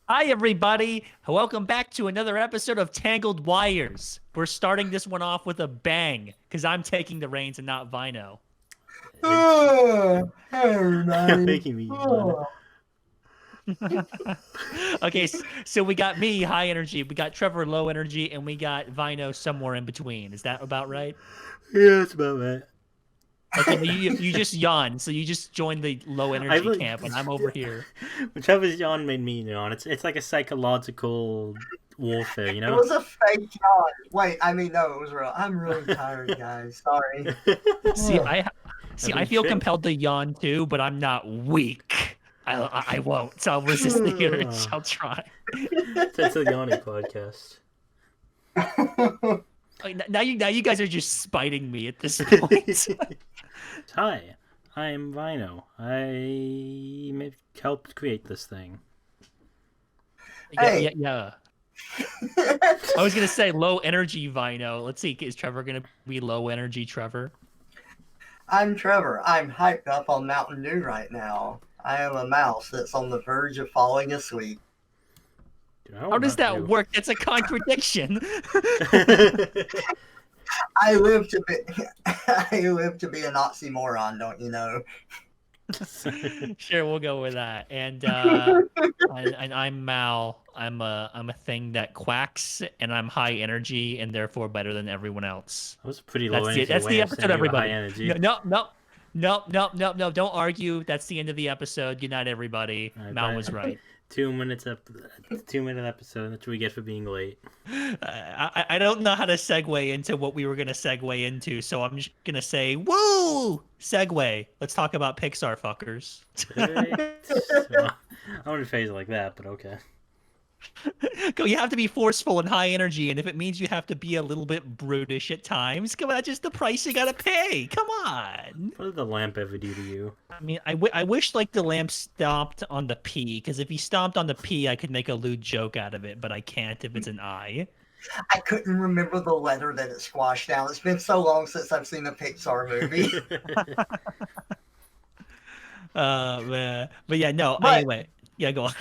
Hi, everybody. Welcome back to another episode of Tangled Wires. We're starting this one off with a bang because I'm taking the reins and not Vino. It's Hey everybody. making me yawn. Oh. Okay, so we got me, high energy, we got Trevor, low energy, and we got Vino somewhere in between. Is that about right? Yeah, that's about right. Okay, but you just yawned, so you just joined the low I energy would. camp, and I'm over here. Whichever's yawn made me yawn. It's like a psychological warfare, you It know. was a fake yawn. Wait, I mean no, it was real. I'm really tired, guys. Sorry. See, Ugh. I Having feel trick. compelled to yawn too, but I'm not weak. I won't. So I'll resist the urge. I'll try. That's a yawning podcast. Like, now you guys are just spiting me at this point. Hi, I'm Vino. Helped create this thing. Yeah, yeah, Hey. yeah. I was gonna say low energy Vino. Let's see, is Trevor gonna be low energy Trevor? I'm Trevor. I'm hyped up on Mountain Dew right now. I am a mouse that's on the verge of falling asleep. Dude, how How does about that you? work? That's a contradiction. I live to be I live to be an oxymoron, don't you know? Sure, we'll go with that. And I'm Mal. I'm a thing that quacks, and I'm high energy, and therefore better than everyone else. That was a pretty low That's energy the way of episode, saying you were high everybody. No, energy. no, no, no, no, no, no. Don't argue. That's the end of the episode. Good night, everybody. Mal was But right. 2 minutes up, 2 minute episode. That's what we get for being late. I don't know how to segue into what we were gonna segue into, so I'm just gonna say, "Woo! Segue. Let's talk about Pixar, fuckers." Well, I wouldn't phrase it like that, but okay. Go. You have to be forceful and high energy, and if it means you have to be a little bit brutish at times, come on, that's just the price you gotta pay. Come on. What did the lamp ever do to you? I mean, I wish like the lamp stomped on the P, because if he stomped on the P, I could make a lewd joke out of it, but I can't if it's an I. I couldn't remember the letter that it squashed down. It's been so long since I've seen a Pixar movie. But yeah, no. But Anyway, yeah, go on.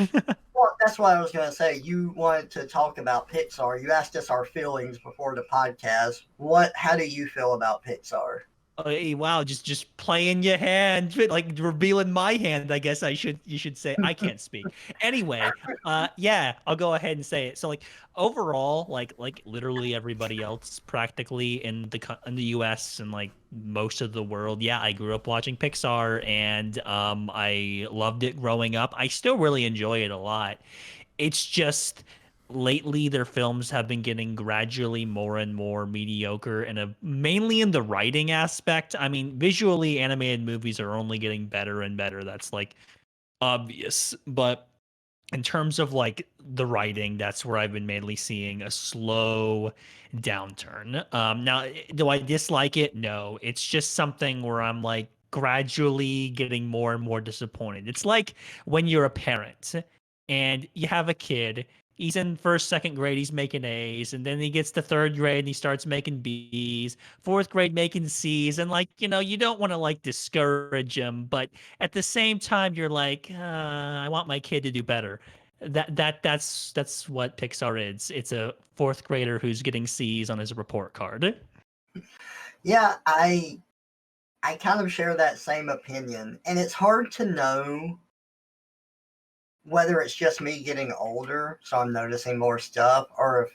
well, that's what I was going to say. You wanted to talk about Pixar. You asked us our feelings before the podcast. How do you feel about Pixar? Hey, wow, just playing your hand, like revealing my hand. I guess you should say I can't speak. Anyway, yeah, I'll go ahead and say it. So like overall, like literally everybody else practically in the US and like most of the world, yeah, I grew up watching Pixar and I loved it growing up. I still really enjoy it a lot. It's just lately their films have been getting gradually more and more mediocre and mainly in the writing aspect. I mean, visually animated movies are only getting better and better. That's like obvious. But in terms of like the writing, that's where I've been mainly seeing a slow downturn. Now, do I dislike it? No. It's just something where I'm like gradually getting more and more disappointed. It's like when you're a parent and you have a kid. He's in first, second grade, he's making A's, and then he gets to third grade and he starts making B's, fourth grade making C's, and like, you don't want to like discourage him, but at the same time, you're like, I want my kid to do better. That's what Pixar is. It's a fourth grader who's getting C's on his report card. Yeah, I kind of share that same opinion, and it's hard to know whether it's just me getting older, so I'm noticing more stuff, or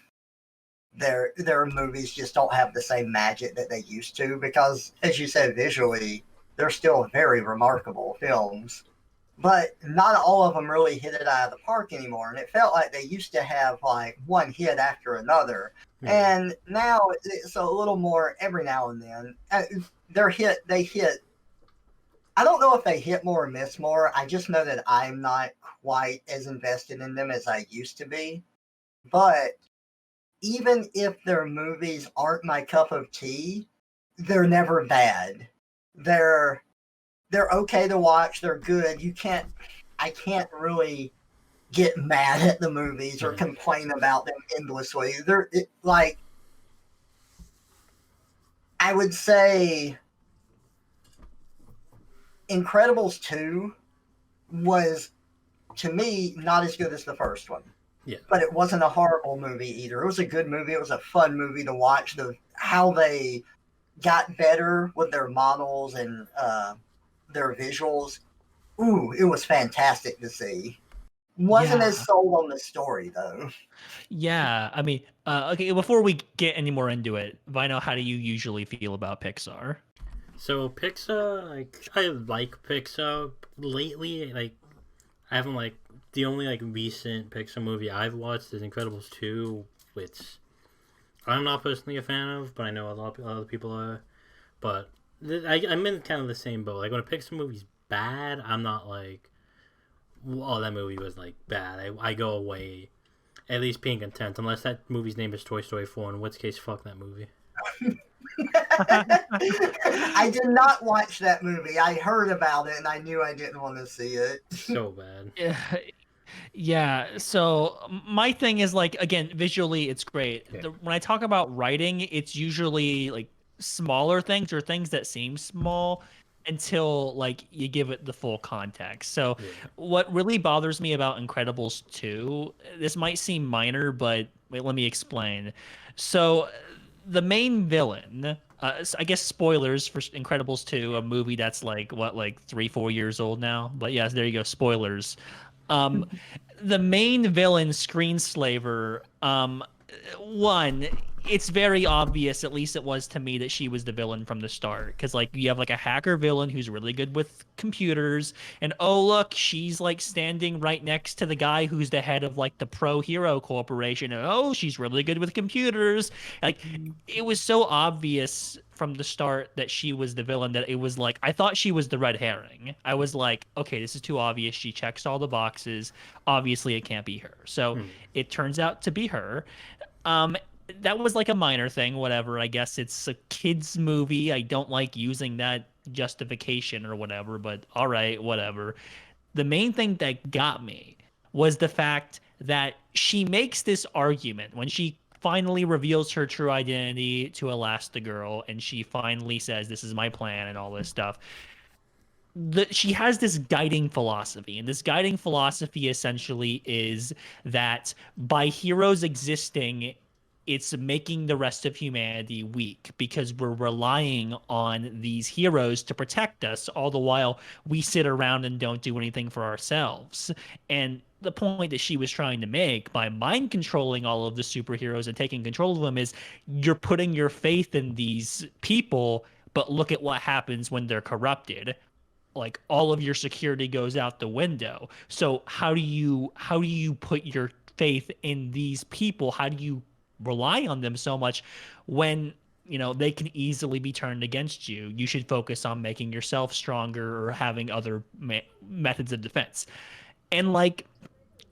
if their movies just don't have the same magic that they used to. Because, as you said, visually, they're still very remarkable films, but not all of them really hit it out of the park anymore. And it felt like they used to have like one hit after another, Yeah. and now it's a little more every now and then. They hit. I don't know if they hit more or miss more. I just know that I'm not quite as invested in them as I used to be. But even if their movies aren't my cup of tea, they're never bad. They're they're okay to watch. They're good. I can't really get mad at the movies or Yeah. complain about them endlessly. Like I would say Incredibles 2 was to me, not as good as the first one. Yeah. But it wasn't a horrible movie either. It was a good movie. It was a fun movie to watch. How they got better with their models and their visuals. Ooh, it was fantastic to see. Wasn't as sold on the story though. Yeah, I mean, okay. Before we get any more into it, Vino, how do you usually feel about Pixar? So Pixar, like I like Pixar lately. Like I haven't like the only like recent Pixar movie I've watched is Incredibles 2, which I'm not personally a fan of, but I know a lot of other people are. But I'm in kind of the same boat. Like when a Pixar movie's bad, I'm not like, oh, that movie was like bad. I go away at least being content, unless that movie's name is Toy Story 4, in which case, fuck that movie. I did not watch that movie. I heard about it and I knew I didn't want to see it. So bad. Yeah, so my thing is like again, visually it's great. Yeah. When I talk about writing, it's usually like smaller things or things that seem small until like you give it the full context. So Yeah. what really bothers me about Incredibles 2, this might seem minor, but wait, let me explain. So the main villain, I guess spoilers for Incredibles 2, a movie that's like what, like 3-4 years old now. But yes, there you go, spoilers. Um, the main villain, Screenslaver, one, it's very obvious, at least it was to me, that she was the villain from the start. Because like you have like a hacker villain who's really good with computers, and oh look, she's like standing right next to the guy who's the head of like the Pro Hero Corporation, and oh, she's really good with computers. Like it was so obvious from the start that she was the villain that it was like I thought she was the red herring. I was like, okay, this is too obvious. She checks all the boxes. Obviously, it can't be her. So it turns out to be her. That was like a minor thing, whatever. I guess it's a kids movie. I don't like using that justification or whatever, but all right, whatever. The main thing that got me was the fact that she makes this argument when she finally reveals her true identity to Elastigirl and she finally says, "This is my plan," and all this stuff. She has this guiding philosophy, and this guiding philosophy essentially is that by heroes existing, it's making the rest of humanity weak because we're relying on these heroes to protect us, all the while we sit around and don't do anything for ourselves. And the point that she was trying to make by mind controlling all of the superheroes and taking control of them is you're putting your faith in these people, but look at what happens when they're corrupted. Like all of your security goes out the window. So how do you put your faith in these people? How do you rely on them so much when they can easily be turned against you? You should focus on making yourself stronger or having other methods of defense. And like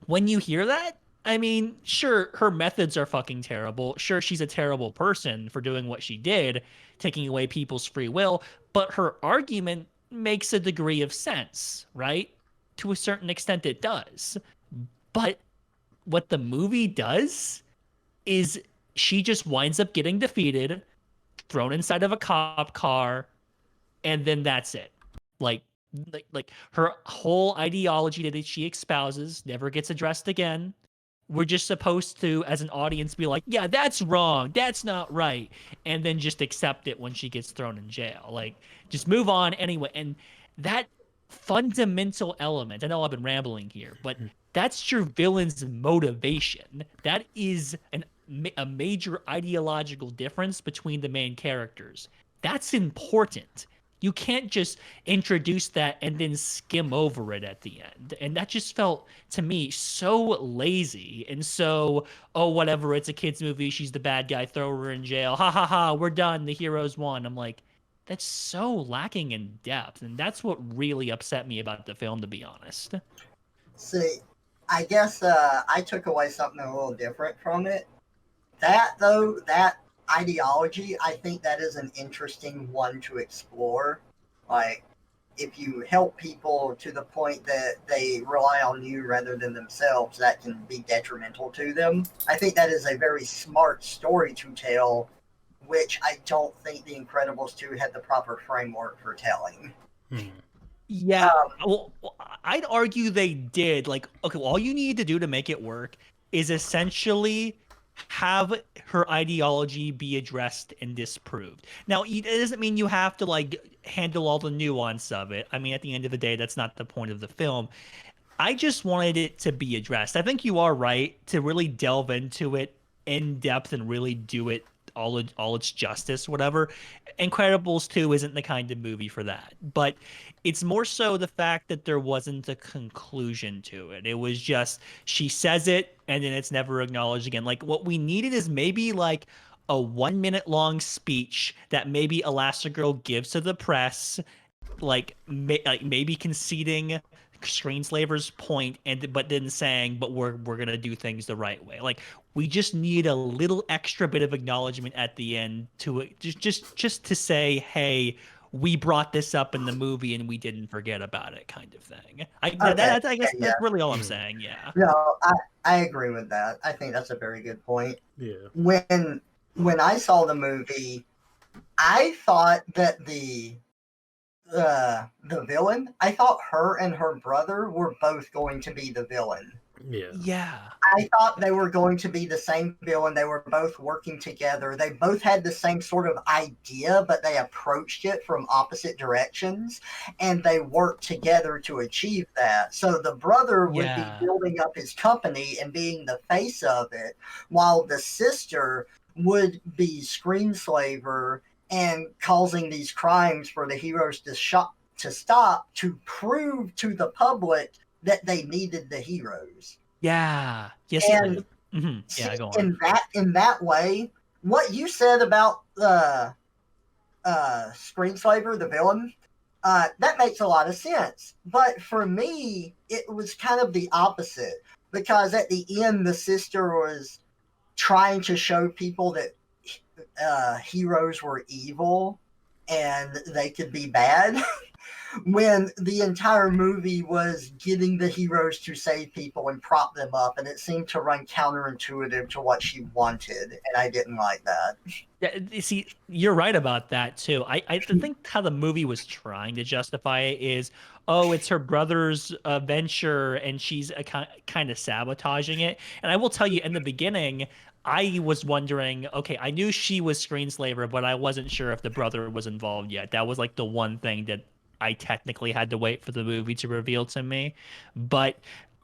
when you hear that, I mean, sure, her methods are fucking terrible. Sure, she's a terrible person for doing what she did, taking away people's free will, but her argument makes a degree of sense, right? To a certain extent, it does. But what the movie does is she just winds up getting defeated, thrown inside of a cop car, and then that's it. Like her whole ideology that she espouses never gets addressed again. We're just supposed to, as an audience, be like, yeah, that's wrong. That's not right. And then just accept it when she gets thrown in jail. Like, just move on anyway. And that fundamental element, I know I've been rambling here, but that's your villain's motivation. That is a major ideological difference between the main characters. That's important. You can't just introduce that and then skim over it at the end. And that just felt to me so lazy and so, oh, whatever, it's a kid's movie. She's the bad guy. Throw her in jail. Ha ha ha. We're done. The heroes won. I'm like, that's so lacking in depth. And that's what really upset me about the film, to be honest. See, I guess I took away something a little different from it. That ideology, I think that is an interesting one to explore. Like, if you help people to the point that they rely on you rather than themselves, that can be detrimental to them. I think that is a very smart story to tell, which I don't think The Incredibles 2 had the proper framework for telling. Yeah, Um, well, I'd argue they did. Like, okay, well, all you need to do to make it work is essentially have her ideology be addressed and disproved. Now, it doesn't mean you have to like handle all the nuance of it. I mean, at the end of the day, that's not the point of the film. I just wanted it to be addressed. I think you are right to really delve into it in depth and really do it all its justice, whatever. Incredibles 2 isn't the kind of movie for that. But it's more so the fact that there wasn't a conclusion to it. It was just she says it and then it's never acknowledged again. Like what we needed is maybe like a 1 minute long speech that maybe Elastigirl gives to the press like maybe conceding Screenslaver's point and but then saying but we're gonna do things the right way. Like we just need a little extra bit of acknowledgement at the end to it just to say hey, we brought this up in the movie and we didn't forget about it kind of thing. okay, I guess yeah, that's really all I'm Mhm. saying. Yeah. no, I agree with that. I think that's a very good point. Yeah. When I saw the movie, I thought that the villain, I thought her and her brother were both going to be the villain. Yeah. Yeah. I thought they were going to be the same villain. They were both working together. They both had the same sort of idea, but they approached it from opposite directions and they worked together to achieve that. So the brother would be Yeah. building up his company and being the face of it, while the sister would be screenslaver and causing these crimes for the heroes to stop to prove to the public that they needed the heroes. Yeah. Yes. And Yeah, see, go on. in that way, what you said about Screenslaver, the villain, that makes a lot of sense. But for me, it was kind of the opposite because at the end, the sister was trying to show people that heroes were evil and they could be bad. When the entire movie was getting the heroes to save people and prop them up, and it seemed to run counterintuitive to what she wanted, and I didn't like that. Yeah, you see, you're right about that too. I think how the movie was trying to justify it is, oh, it's her brother's venture, and she's kind of sabotaging it. And I will tell you, in the beginning, I was wondering, okay, I knew she was Screenslaver, but I wasn't sure if the brother was involved yet. That was like the one thing that I technically had to wait for the movie to reveal to me. But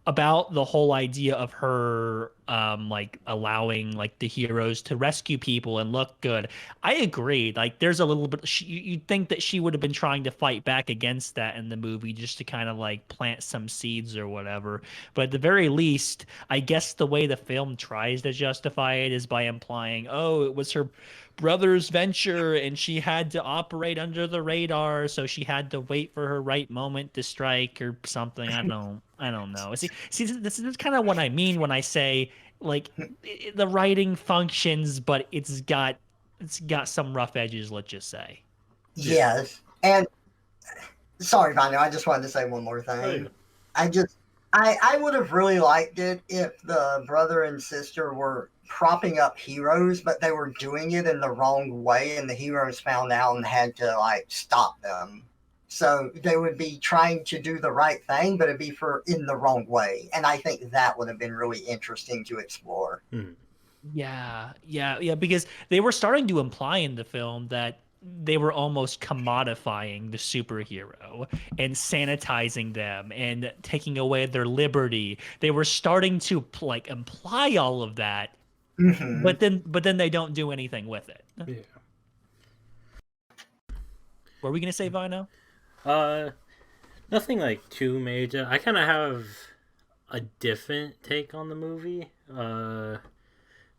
about the whole idea of her like allowing like the heroes to rescue people and look good. I agree. Like there's a little bit you'd think that she would have been trying to fight back against that in the movie just to kind of like plant some seeds or whatever. But at the very least, I guess the way the film tries to justify it is by implying, "Oh, it was her brother's venture and she had to operate under the radar, so she had to wait for her right moment to strike or something." I don't know. See, this is kind of what I mean when I say like the writing functions, but it's got some rough edges, let's just say. Yeah. Yes, and sorry, Vanya, I just wanted to say one more Oh yeah. thing. I just, I would have really liked it if the brother and sister were propping up heroes, but they were doing it in the wrong way, and the heroes found out and had to like stop them. So they would be trying to do the right thing, but it'd be for in the wrong way, and I think that would have been really interesting to explore. Mhm. Yeah, because they were starting to imply in the film that they were almost commodifying the superhero and sanitizing them and taking away their liberty. They were starting to like imply all of that, Hmm. but then they don't do anything with it. Yeah. What were we gonna say, Vino? Uh, Nothing like too major. I kind of have a different take on the movie.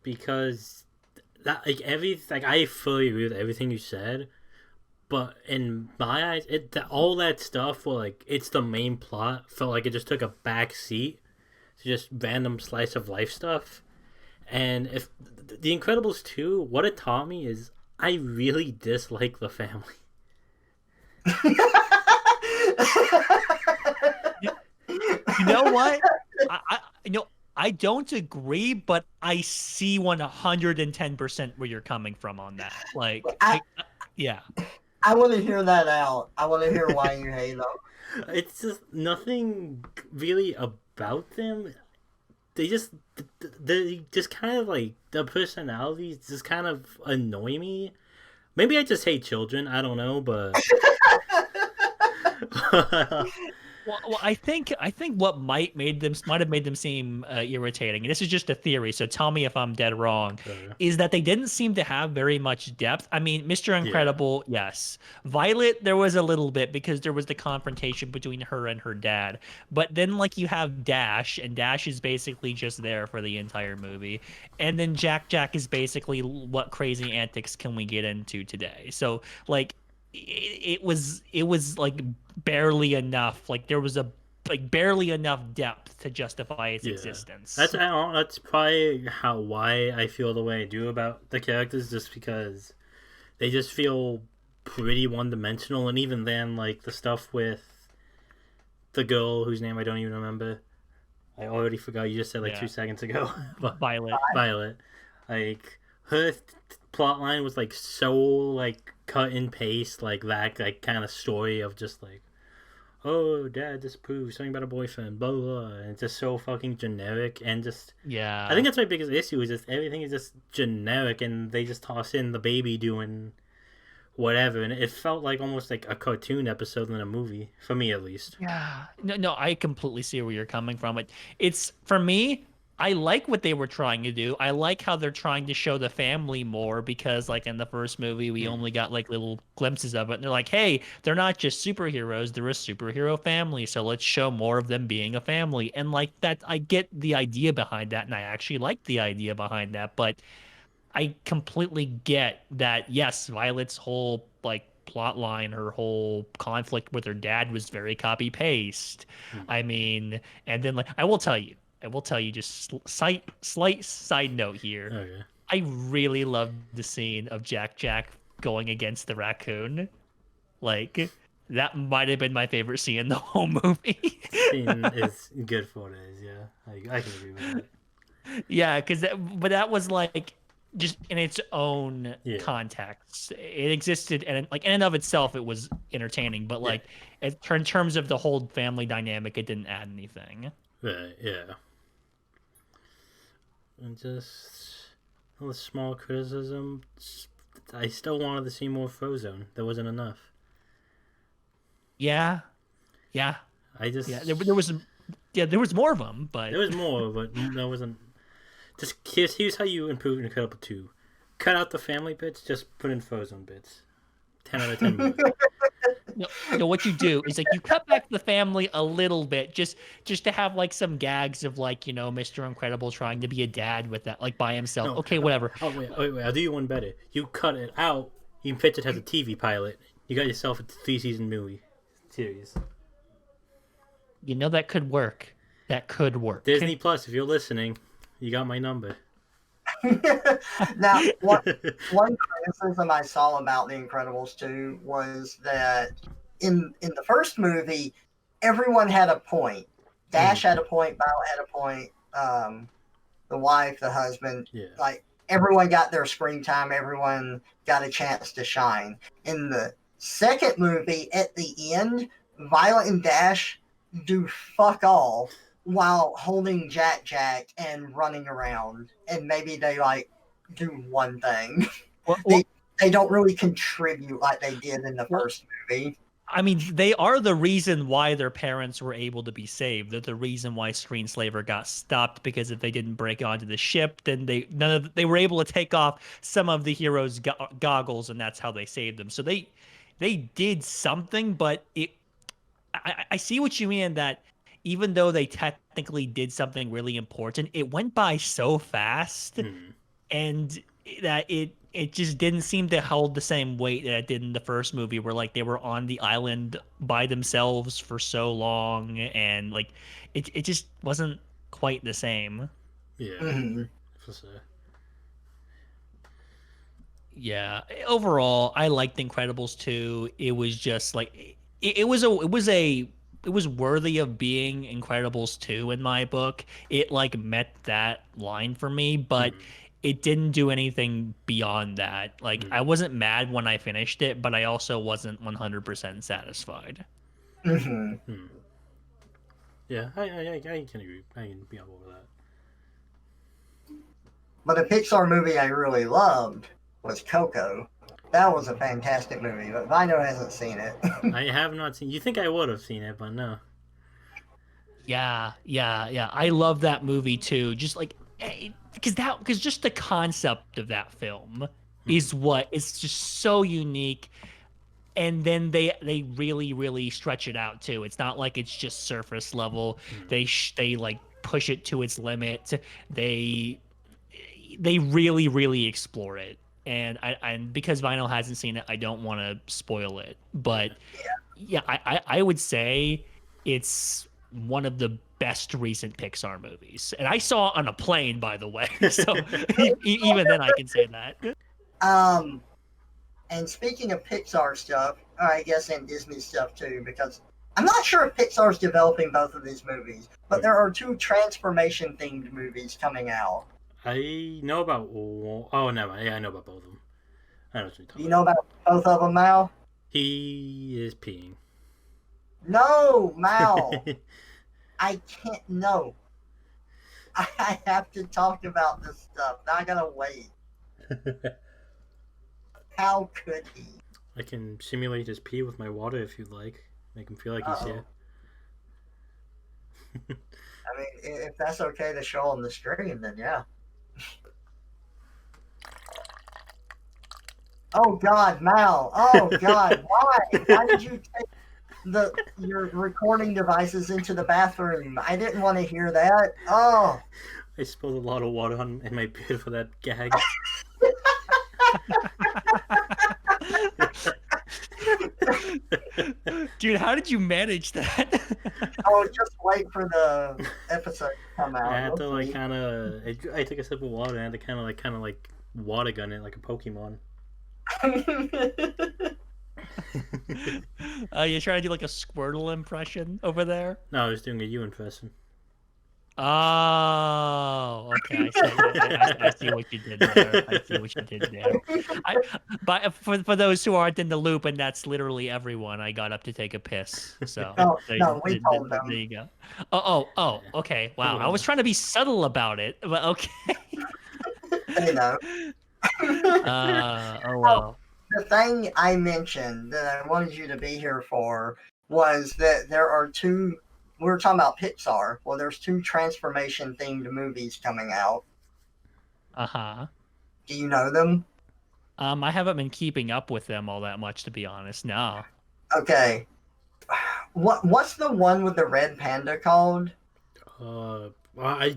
Because that like I fully agree with everything you said, but in my eyes, all that stuff, well, like it's the main plot, felt like it just took a back seat to just random slice of life stuff. And if The Incredibles 2, what it taught me is I really dislike the family. You, you know what? You know I don't agree, but I see 110% where you're coming from on that. I, Yeah. I want to hear that out. I want to hear why you hate them. It's just nothing really about them. They just kind of like the personalities just kind of annoy me. Maybe I just hate children. I don't know, but Well, I think what might have made them seem irritating, and this is just a theory, so tell me if I'm dead wrong, is that they didn't seem to have very much depth. I mean, Mr. yeah, Incredible, yes. Violet, there was a little bit because there was the confrontation between her and her dad. But then like you have Dash, and Dash is basically just there for the entire movie. And then Jack is basically what crazy antics can we get into today? So like it was like barely enough. Like there was a like barely enough depth to justify its yeah. existence. That's probably why I feel the way I do about the characters, just because they just feel pretty one dimensional, and even then, like the stuff with the girl whose name I don't even remember. I already forgot. You just said like Yeah. 2 seconds ago. But Violet. Violet, like her plot line was like so like cut and paste, like that like kind of story of just like, oh, dad disapproves, something about a boyfriend, blah blah, blah. And it's just so fucking generic and just. Yeah. I think that's my biggest issue is just everything is just generic, and they just toss in the baby doing whatever, and it felt like almost like a cartoon episode in a movie for me at least. Yeah. No, I completely see where you're coming from. It's for me, I like what they were trying to do. I like how they're trying to show the family more because like in the first movie we only got like little glimpses of it. And they're like, "Hey, they're not just superheroes, they're a superhero family. So let's show more of them being a family." And like that I get the idea behind that and I actually like the idea behind that, but I completely get that. Yes, Violet's whole like plot line, her whole conflict with her dad was very copy paste. I mean, and then like I will tell you just slight side note here. Okay. I really loved the scene of Jack going against the raccoon. Like that might have been my favorite scene in the whole movie. Scene is good for it is, yeah. I can agree with that. Yeah, but that was like just in its own Yeah. context. It existed, and like in and of itself, it was entertaining. But Yeah. like in terms of the whole family dynamic, it didn't add anything. Right, yeah. And just a small criticism. I still wanted to see more Frozone. There wasn't enough. Yeah, I yeah. just There was more of them, but there was more, but there wasn't. Just here's how you improve Incredible 2. Cut out the family bits, just put in Frozone bits. 10 out of 10 movie. what you do is like you cut back the family a little bit, just to have like some gags of like Mr. Incredible trying to be a dad with that like by himself. No. Okay, whatever. Oh, wait, I'll do you one better. You cut it out, you can pitch it as a TV pilot. You got yourself a 3-season movie series. That could work. That could work. Disney Plus, if you're listening, you got my number. Now, one criticism I saw about The Incredibles 2 was that in the first movie, everyone had a point. Dash had a point, Violet had a point, the wife, the husband, Yeah. like everyone got their screen time, everyone got a chance to shine. In the second movie, at the end, Violet and Dash do fuck all while holding Jack and running around, and maybe they like do one thing. Well, They don't really contribute like they did in the first movie. I mean, they are the reason why their parents were able to be saved. They're the reason why Screenslaver got stopped, because if they didn't break onto the ship, then they were able to take off some of the heroes' goggles, and that's how they saved them. So they did something, but I see what you mean, that even though they technically did something really important, it went by so fast, and that it just didn't seem to hold the same weight that it did in the first movie, where like they were on the island by themselves for so long, and like it just wasn't quite the same. Yeah, for sure. Yeah, overall, I liked Incredibles 2. It was just like it was worthy of being Incredibles 2 in my book. It like met that line for me, but it didn't do anything beyond that. Like I wasn't mad when I finished it, but I also wasn't 100% satisfied. Hmm. Hmm. Yeah, I can agree. I can be on board with that. But a Pixar movie I really loved was Coco. That was a fantastic movie, but Vino hasn't seen it. I have not seen. You think I would have seen it, but no. Yeah. I love that movie too. Just like because just the concept of that film Hmm. is what it's just so unique. And then they really stretch it out too. It's not like it's just surface level. Hmm. They like push it to its limit. They they really explore it. And because Vinyl hasn't seen it, I don't want to spoil it. But Yeah. yeah, I would say it's one of the best recent Pixar movies. And I saw it on a plane, by the way. So even then I can say that. um, and speaking of Pixar stuff, or I guess and Disney stuff too, because I'm not sure if Pixar's developing both of these movies, but Hmm. there are two transformation themed movies coming out. I know about. Oh no, yeah, I know about both of them. I know what you're Do talking you about. know about both of them, Mal? He is peeing. No, Mal. I can't. No. I have to talk about this stuff. Now I gotta wait. How could he? I can simulate his pee with my water if you'd like. Make him feel like he's Uh-oh. here. I mean, if that's okay to show on the stream, then yeah. Oh God, Mal. Oh God, why? Why did you take your recording devices into the bathroom? I didn't want to hear that. Oh, I spilled a lot of water on in my beard for that gag. Dude, how did you manage that? oh, just wait for the episode to come I out. had to You'll like see. kind of. I took a sip of water and I had to kind of like water gun it like a Pokemon. You're trying to do like a Squirtle impression over there? No, I was doing a you impression. Oh, okay. I see what you did there. I see what you did there. I, but for those who aren't in the loop, and that's literally everyone, I got up to take a piss. So no, no, we told there them. you go. Oh. Okay. Wow. I was trying to be subtle about it, but okay. They know. Oh Oh, well. the thing I mentioned that I wanted you to be here for was that there are two. We were talking about Pixar. Well, there's two transformation themed movies coming out. Uh-huh. Do you know them? I haven't been keeping up with them all that much, to be honest. No. Okay. What's the one with the red panda called? I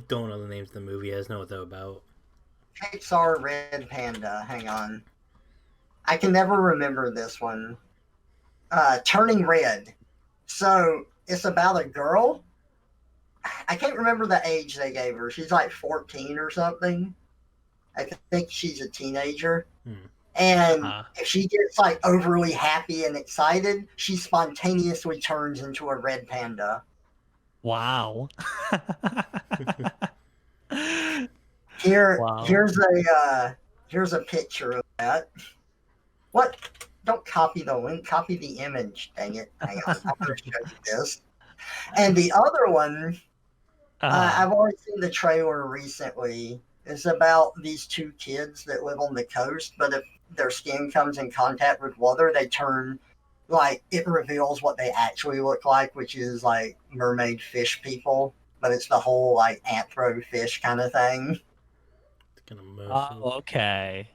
don't know the names of the movie. I just know what they're about. Pixar Red Panda. Hang on. I can never remember this one. Turning Red. So it's about a girl. I can't remember the age they gave her. She's like 14 or something. I think she's a teenager. Hmm. And Uh-huh. if she gets like overly happy and excited, she spontaneously turns into a red panda. Wow. Wow. Here's a picture of that. What? Don't copy the link. Copy the image. Dang it! Hang on. I'm going to show you this. And the other one, I've already seen the trailer recently. It's about these two kids that live on the coast, but if their skin comes in contact with water, they turn like it reveals what they actually look like, which is like mermaid fish people. But it's the whole like anthro fish kind of thing. Kind of Oh, mercy. okay.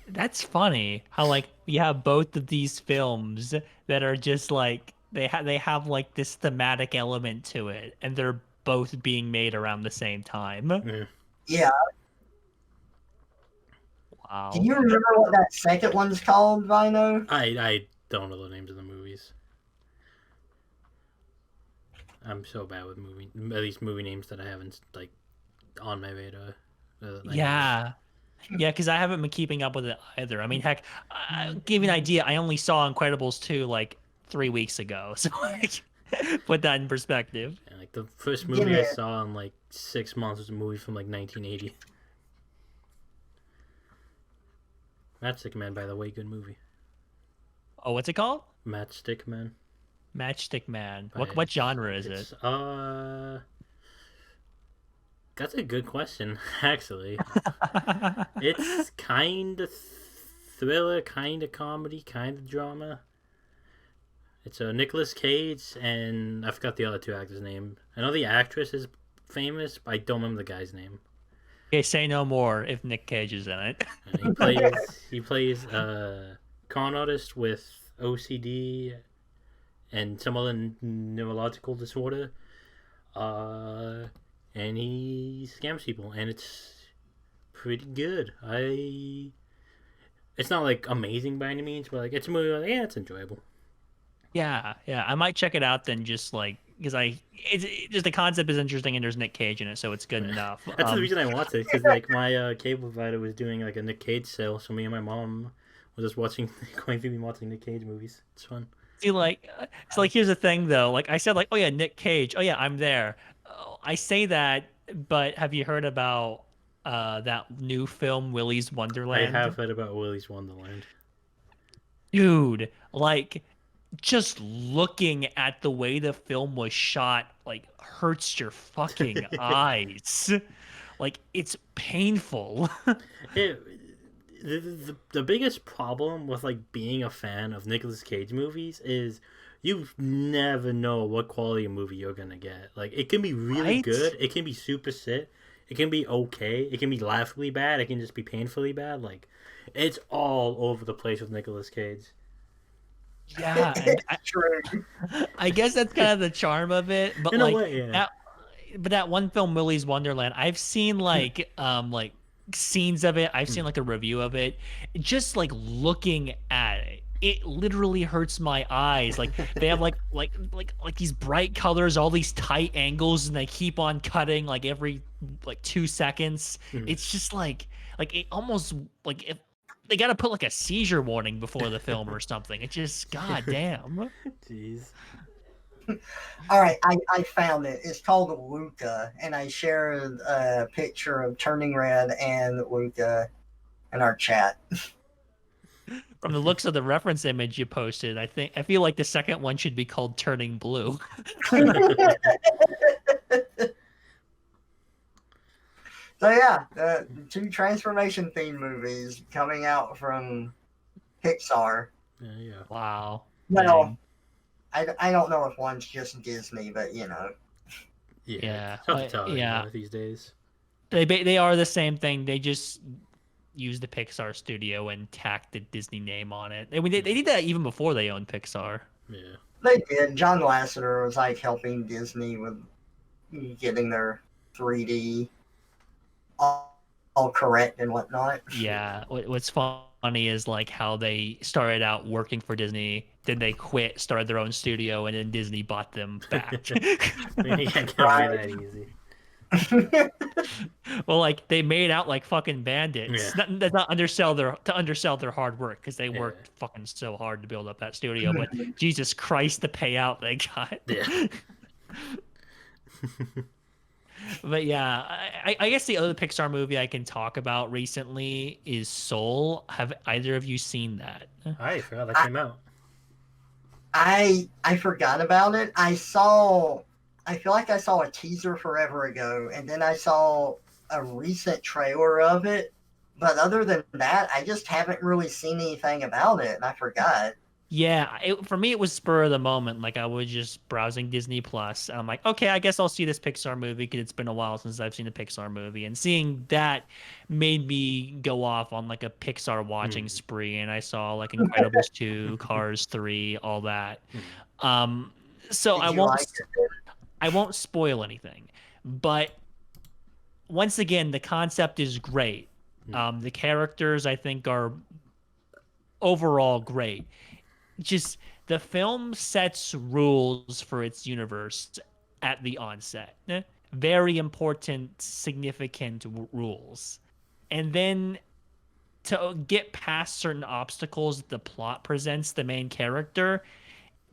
That's funny how like you have both of these films that are just like they have like this thematic element to it, and they're both being made around the same time. Yeah. Yeah. Do Wow. you remember what that second one's called, Vino? I don't know the names of the movies. I'm so bad with at least movie names that I haven't like on my radar. Yeah. Yeah, because I haven't been keeping up with it either. I mean, heck, give you an idea. I only saw Incredibles 2 like 3 weeks ago. So like, put that in perspective. And, like the first Give movie me I a, saw in like 6 months was a movie from like 1980. That's Sick Man, by the way, good movie. Oh, what's it called? Matchstick Man. Matchstick Man. But What genre is it? it's that's a good question, actually. It's kind of thriller, kind of comedy, kind of drama. It's a Nicolas Cage, and I forgot the other two actors' name. I know the actress is famous, but I don't remember the guy's name. Okay, say no more if Nick Cage is in it. He plays a con artist with OCD and some other neurological disorder. And he scams people, and it's pretty good. It's not like amazing by any means, but like it's a movie. Like, yeah, it's enjoyable. Yeah, yeah. I might check it out then, just like because just the concept is interesting and there's Nick Cage in it, so it's good enough. That's the reason I watched it, because like my cable provider was doing like a Nick Cage sale, so me and my mom were just watching, going through and watching Nick Cage movies. It's fun. See, like, so like here's the thing though. Like I said, like, oh yeah, Nick Cage. Oh yeah, I'm there. I say that, but have you heard about that new film Willy's I Wonderland? have heard about Willy's Wonderland. Dude, like just looking at the way the film was shot like hurts your fucking eyes. Like it's painful. It, the biggest problem with like being a fan of Nicolas Cage movies is you never know what quality of movie you're gonna get. Like it can be really Right? good, it can be super sick, it can be okay, it can be laughably bad, it can just be painfully bad. Like it's all over the place with Nicolas Cage. Yeah, and True. I guess that's kind of the charm of it. But In a like way, yeah. that one film Willy's Wonderland, I've seen like scenes of it. I've seen like a review of it. Just like looking at it, it literally hurts my eyes. Like they have like these bright colors, all these tight angles, and they keep on cutting like every like 2 seconds. Mhm. It's just like it almost like if they got to put like a seizure warning before the film or something. It just goddamn. Jeez. All right, I found it. It's called Luca, and I shared a picture of Turning Red and Luca in our chat. From the looks of the reference image you posted, I feel like the second one should be called Turning Blue. So yeah, two transformation themed movies coming out from Pixar. Yeah. Wow. Well, I don't know if one's just Disney, but you know. Yeah. It's Yeah, hard to tell yeah. anymore these days. They are the same thing. They just use the Pixar studio and tack the Disney name on it. I mean, they did that even before they owned Pixar. Yeah. They did. John Lasseter was like helping Disney with getting their 3D all correct and whatnot. Yeah. What's funny is like how they started out working for Disney, then they quit, started their own studio, and then Disney bought them back. I mean, it can't be Right. that easy. Well, like they made out like fucking bandits. Yeah. That's not undersell their hard work because they Yeah. worked fucking so hard to build up that studio. But Jesus Christ, the payout they got. Yeah. But yeah, I guess the other Pixar movie I can talk about recently is Soul. Have either of you seen that? I forgot that came out. I forgot about it. I feel like I saw a teaser forever ago, and then I saw a recent trailer of it. But other than that, I just haven't really seen anything about it, and I forgot. Yeah, for me it was spur of the moment. Like I was just browsing Disney Plus, and I'm like, okay, I guess I'll see this Pixar movie because it's been a while since I've seen a Pixar movie. And seeing that made me go off on like a Pixar watching spree, and I saw like Incredibles 2, Cars 3, all that. So Did I you won't like it? I won't spoil anything, but once again, the concept is great. The characters I think are overall great. Just the film sets rules for its universe at the onset. Very important, significant rules. And then to get past certain obstacles that the plot presents the main character,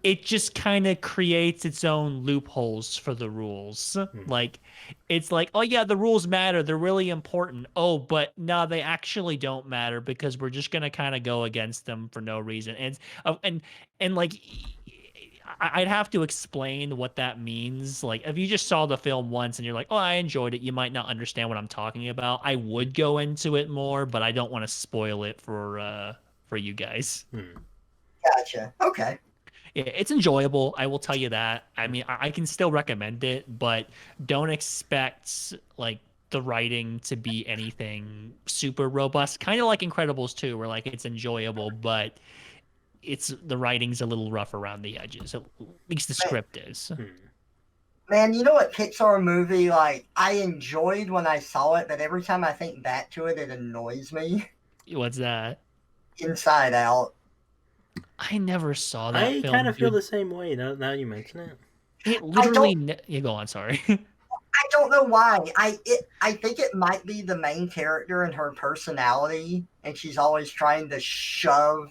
it just kind of creates its own loopholes for the rules. Like, it's like, oh yeah, the rules matter. They're really important. Oh, but no, they actually don't matter because we're just gonna kind of go against them for no reason. And like, I'd have to explain what that means. Like, if you just saw the film once and you're like, oh, I enjoyed it, you might not understand what I'm talking about. I would go into it more, but I don't want to spoil it for you guys. Gotcha. Okay. Yeah, it's enjoyable. I will tell you that. I mean, I can still recommend it, but don't expect like the writing to be anything super robust. Kind of like Incredibles 2, where like it's enjoyable, but it's the writing's a little rough around the edges. At least the script is. Man, you know what Pixar movie like I enjoyed when I saw it, but every time I think back to it, it annoys me. What's that? Inside Out. I never saw that I film, kind of feel dude. the same way now you mention it. It I literally. don't. You go on. Sorry. I don't know why. I think it might be the main character and her personality, and she's always trying to shove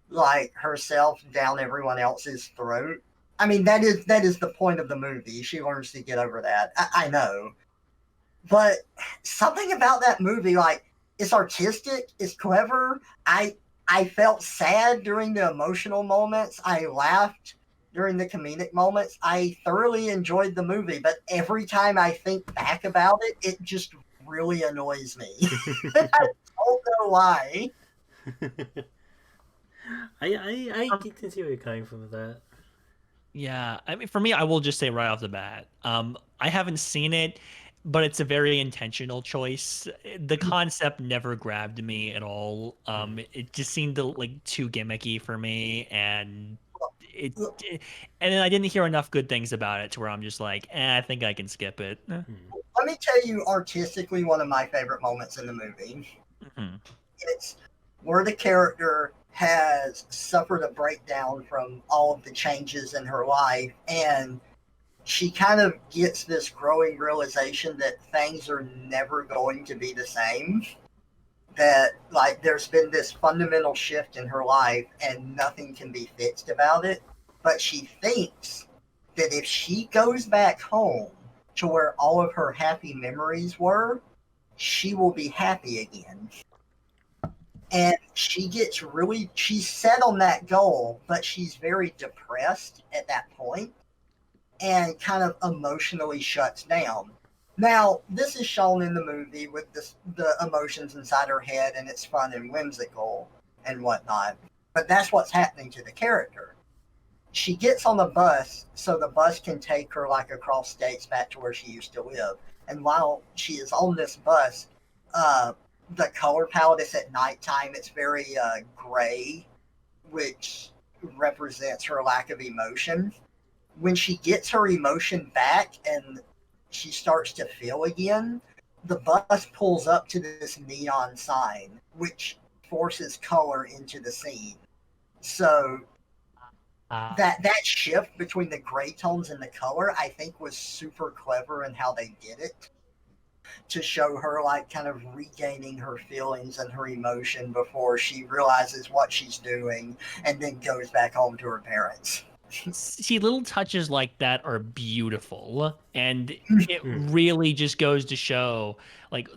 like herself down everyone else's throat. I mean, that is the point of the movie. She learns to get over that. I know, but something about that movie, like it's artistic, it's clever. I felt sad during the emotional moments. I laughed during the comedic moments. I thoroughly enjoyed the movie, but every time I think back about it, it just really annoys me. I don't know why. I can see where you're coming from with that. Yeah, I mean, for me, I will just say right off the bat, I haven't seen it, but it's a very intentional choice. The concept never grabbed me at all. It just seemed like too gimmicky for me, and and then I didn't hear enough good things about it to where I'm just like, I think I can skip it. Let me tell you artistically one of my favorite moments in the movie. Mhm. It's where the character has suffered a breakdown from all of the changes in her life, and she kind of gets this growing realization that things are never going to be the same. That, like, there's been this fundamental shift in her life and nothing can be fixed about it. But she thinks that if she goes back home to where all of her happy memories were, she will be happy again. And she's set on that goal, but she's very depressed at that point and kind of emotionally shuts down. Now, this is shown in the movie with the emotions inside her head, and it's fun and whimsical and whatnot. But that's what's happening to the character. She gets on the bus so the bus can take her like across states back to where she used to live. And while she is on this bus, the color palette is at nighttime. It's very gray, which represents her lack of emotion. When she gets her emotion back and she starts to feel again, the bus pulls up to this neon sign, which forces color into the scene. So that shift between the gray tones and the color, I think, was super clever in how they did it to show her like kind of regaining her feelings and her emotion before she realizes what she's doing and then goes back home to her parents. See, little touches like that are beautiful, and it really just goes to show like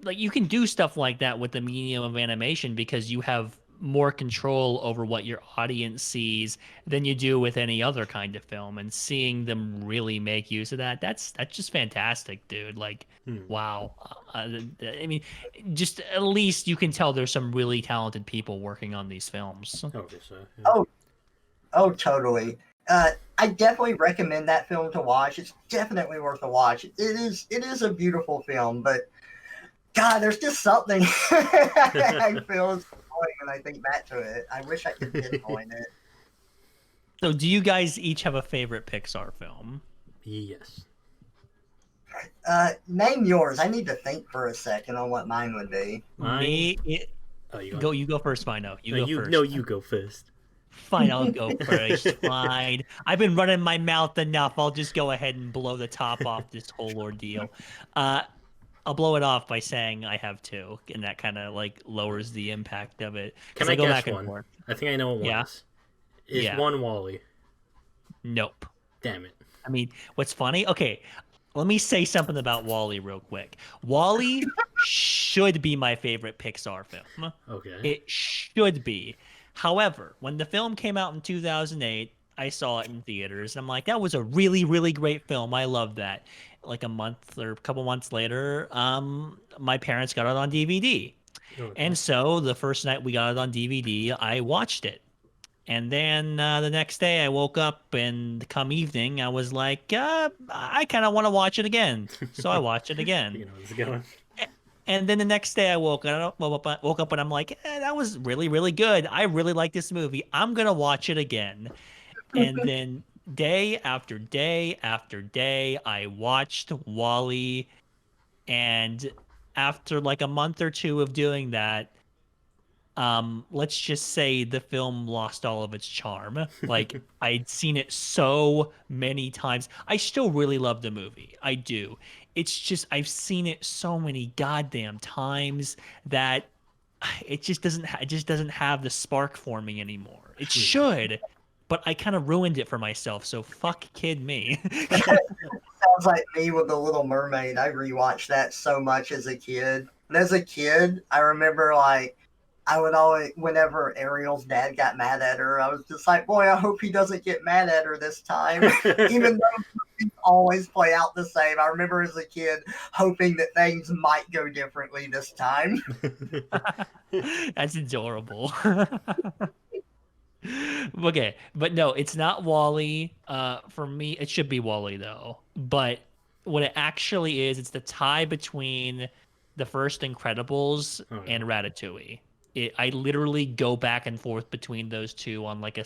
you can do stuff like that with the medium of animation because you have more control over what your audience sees than you do with any other kind of film, and seeing them really make use of that's just fantastic, dude. Like, wow. I mean, just at least you can tell there's some really talented people working on these films. Oh, so, yeah. Oh, totally. I definitely recommend that film to watch. It's definitely worth a watch. It is a beautiful film, but God, there's just something I feel is annoying when I think back to it. I wish I could pinpoint it. So, do you guys each have a favorite Pixar film? Yes. Name yours. I need to think for a second on what mine would be. You go first, Vino. You go first. No, you go first. Fine, I'll go first. Fine. I've been running my mouth enough. I'll just go ahead and blow the top off this whole ordeal. I'll blow it off by saying I have two, and that kind of like lowers the impact of it. Can I go guess back and one? forth. I think I know what one is. Is one Wally? Nope. Damn it. I mean, what's funny? Okay, let me say something about Wall-E real quick. Wall-E should be my favorite Pixar film. Okay. It should be. However, when the film came out in 2008, I saw it in theaters, and I'm like, that was a really, really great film. I love that. Like a month or a couple months later, my parents got it on DVD. Okay. And so the first night we got it on DVD, I watched it. And then the next day I woke up and come evening, I was like, I kind of want to watch it again. So I watched it again. You know where it's going. And then the next day I woke up and I'm like, that was really, really good. I really like this movie. I'm going to watch it again. And then day after day after day, I watched Wall-E. And after like a month or two of doing that, let's just say the film lost all of its charm. Like I'd seen it so many times. I still really love the movie. I do. It's just I've seen it so many goddamn times that it just doesn't have the spark for me anymore. It should, but I kind of ruined it for myself. So fuck kid me. Sounds like me with The Little Mermaid. I rewatched that so much as a kid. And as a kid, I remember like I would always, whenever Ariel's dad got mad at her, I was just like, boy, I hope he doesn't get mad at her this time. Even though movies always play out the same. I remember as a kid hoping that things might go differently this time. That's adorable. Okay, but no, it's not Wall-E. For me, it should be Wall-E though. But what it actually is, it's the tie between the first Incredibles and Ratatouille. I literally go back and forth between those two on like a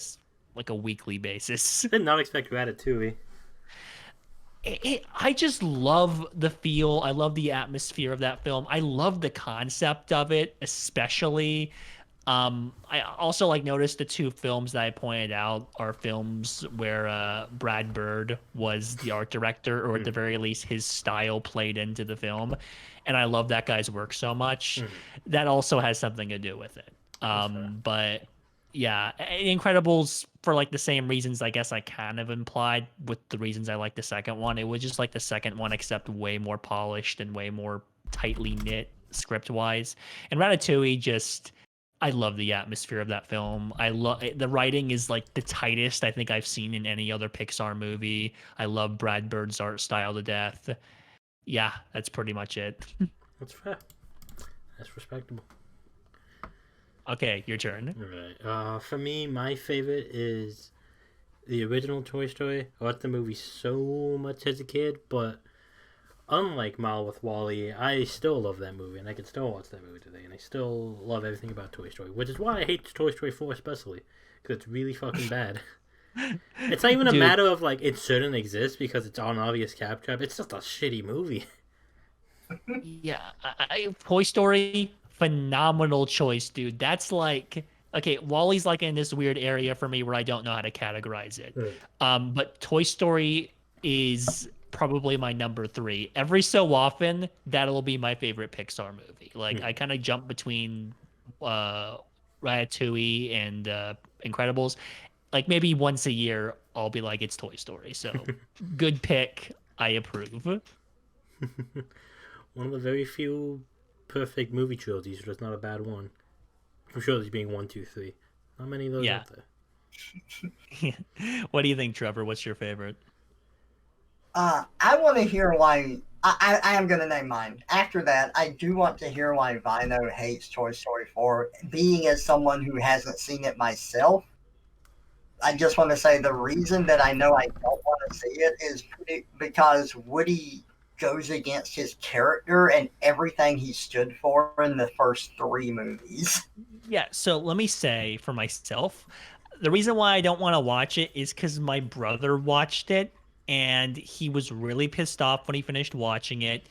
weekly basis. Did not expect Ratatouille. I just love the feel. I love the atmosphere of that film. I love the concept of it, especially. I also like noticed the two films that I pointed out are films where Brad Bird was the art director, or at the very least his style played into the film, and I love that guy's work so much. That also has something to do with it. But yeah, Incredibles, for like the same reasons I guess I kind of implied with the reasons I like the second one. It was just like the second one, except way more polished and way more tightly knit script wise. And Ratatouille just. I love the atmosphere of that film. I love the writing is like the tightest I think I've seen in any other Pixar movie. I love Brad Bird's art style to death. Yeah, that's pretty much it. That's fair. That's respectable. Okay, your turn. All right. For me, my favorite is the original Toy Story. I liked the movie so much as a kid, but unlike Mal with Wall-E, I still love that movie, and I can still watch that movie today, and I still love everything about Toy Story, which is why I hate Toy Story 4 especially, because it's really fucking bad. It's not even a matter of, like, it shouldn't exist because it's on obvious capture. It's just a shitty movie. Yeah, Toy Story, phenomenal choice, dude. That's like... Okay, Wall-E's like in this weird area for me where I don't know how to categorize it. But Toy Story is... probably my number 3. Every so often, that'll be my favorite Pixar movie. Like I kind of jump between Ratatouille and Incredibles. Like maybe once a year, I'll be like, it's Toy Story. So good pick. I approve. One of the very few perfect movie trilogies, but it's not a bad one. I'm sure there's being 1, 2, 3. Not many of those out there. What do you think, Trevor? What's your favorite? I want to hear why. I am going to name mine. After that, I do want to hear why Vino hates Toy Story 4. Being as someone who hasn't seen it myself, I just want to say the reason that I know I don't want to see it is because Woody goes against his character and everything he stood for in the first 3 movies. Yeah, so let me say for myself, the reason why I don't want to watch it is because my brother watched it. And he was really pissed off when he finished watching it.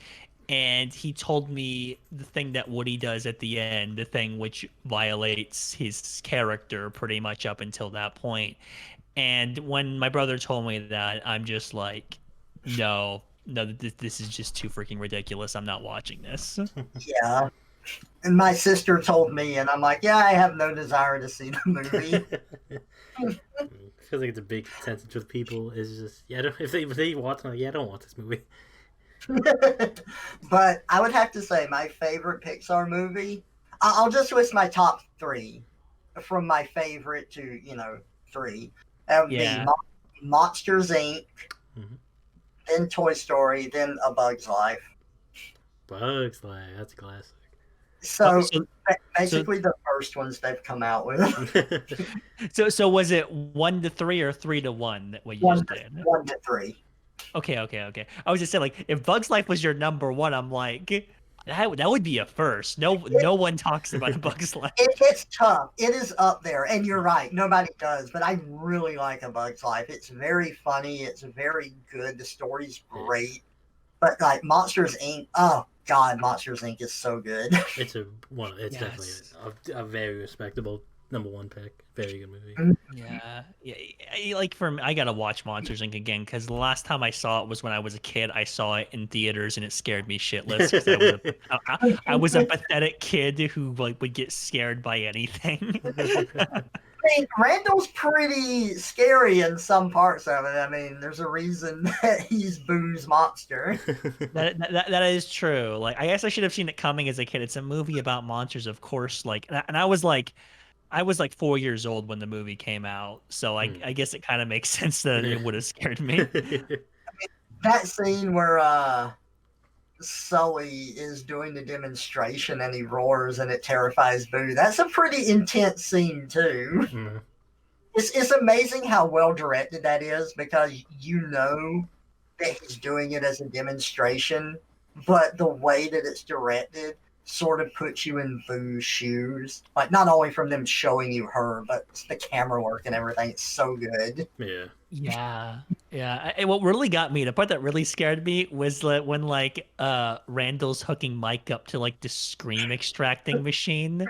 And he told me the thing that Woody does at the end, the thing which violates his character pretty much up until that point. And when my brother told me that, I'm just like, no, this is just too freaking ridiculous. I'm not watching this. Yeah. And my sister told me, and I'm like, yeah, I have no desire to see the movie. Because like the big consensus with people is just if they watch it, like, I don't want this movie. But I would have to say my favorite Pixar movie. I'll just list my top three from my favorite to three. That would be Yeah. Monsters Inc., Mhm. then Toy Story, then A Bug's Life. Bugs Life, that's a classic. So So basically, the first ones they've come out with. so was it 1-3 or 3-1 that what you one, just did? 1 to 3. Okay. I was just saying, like, if Bugs Life was your number one, I'm like, that would be a first. No one talks about Bugs Life. It's tough. It is up there, and you're right. Nobody does, but I really like A Bug's Life. It's very funny. It's very good. The story's great. But like Monsters Inc. Oh God, Monsters Inc. is so good. It's definitely a very respectable number one pick. Very good movie. Yeah. Like for me, I gotta watch Monsters Inc. again because the last time I saw it was when I was a kid. I saw it in theaters and it scared me shitless because I was a pathetic kid who like would get scared by anything. I mean, Randall's pretty scary in some parts of it. I mean, there's a reason that he's Boo's monster. That is true. Like I guess I should have seen it coming as a kid. It's a movie about monsters, of course. Like, and I was like 4 years old when the movie came out, so I guess it kind of makes sense that it would have scared me. That scene where Sully is doing the demonstration and he roars and it terrifies Boo. That's a pretty intense scene too. Mm. It's amazing how well directed that is because you know that he's doing it as a demonstration, but the way that it's directed sort of puts you in Boo's shoes. Like not only from them showing you her, but the camera work and everything. It's so good. Yeah. What really got me, the part that really scared me was that when like Randall's hooking Mike up to like the scream extracting machine.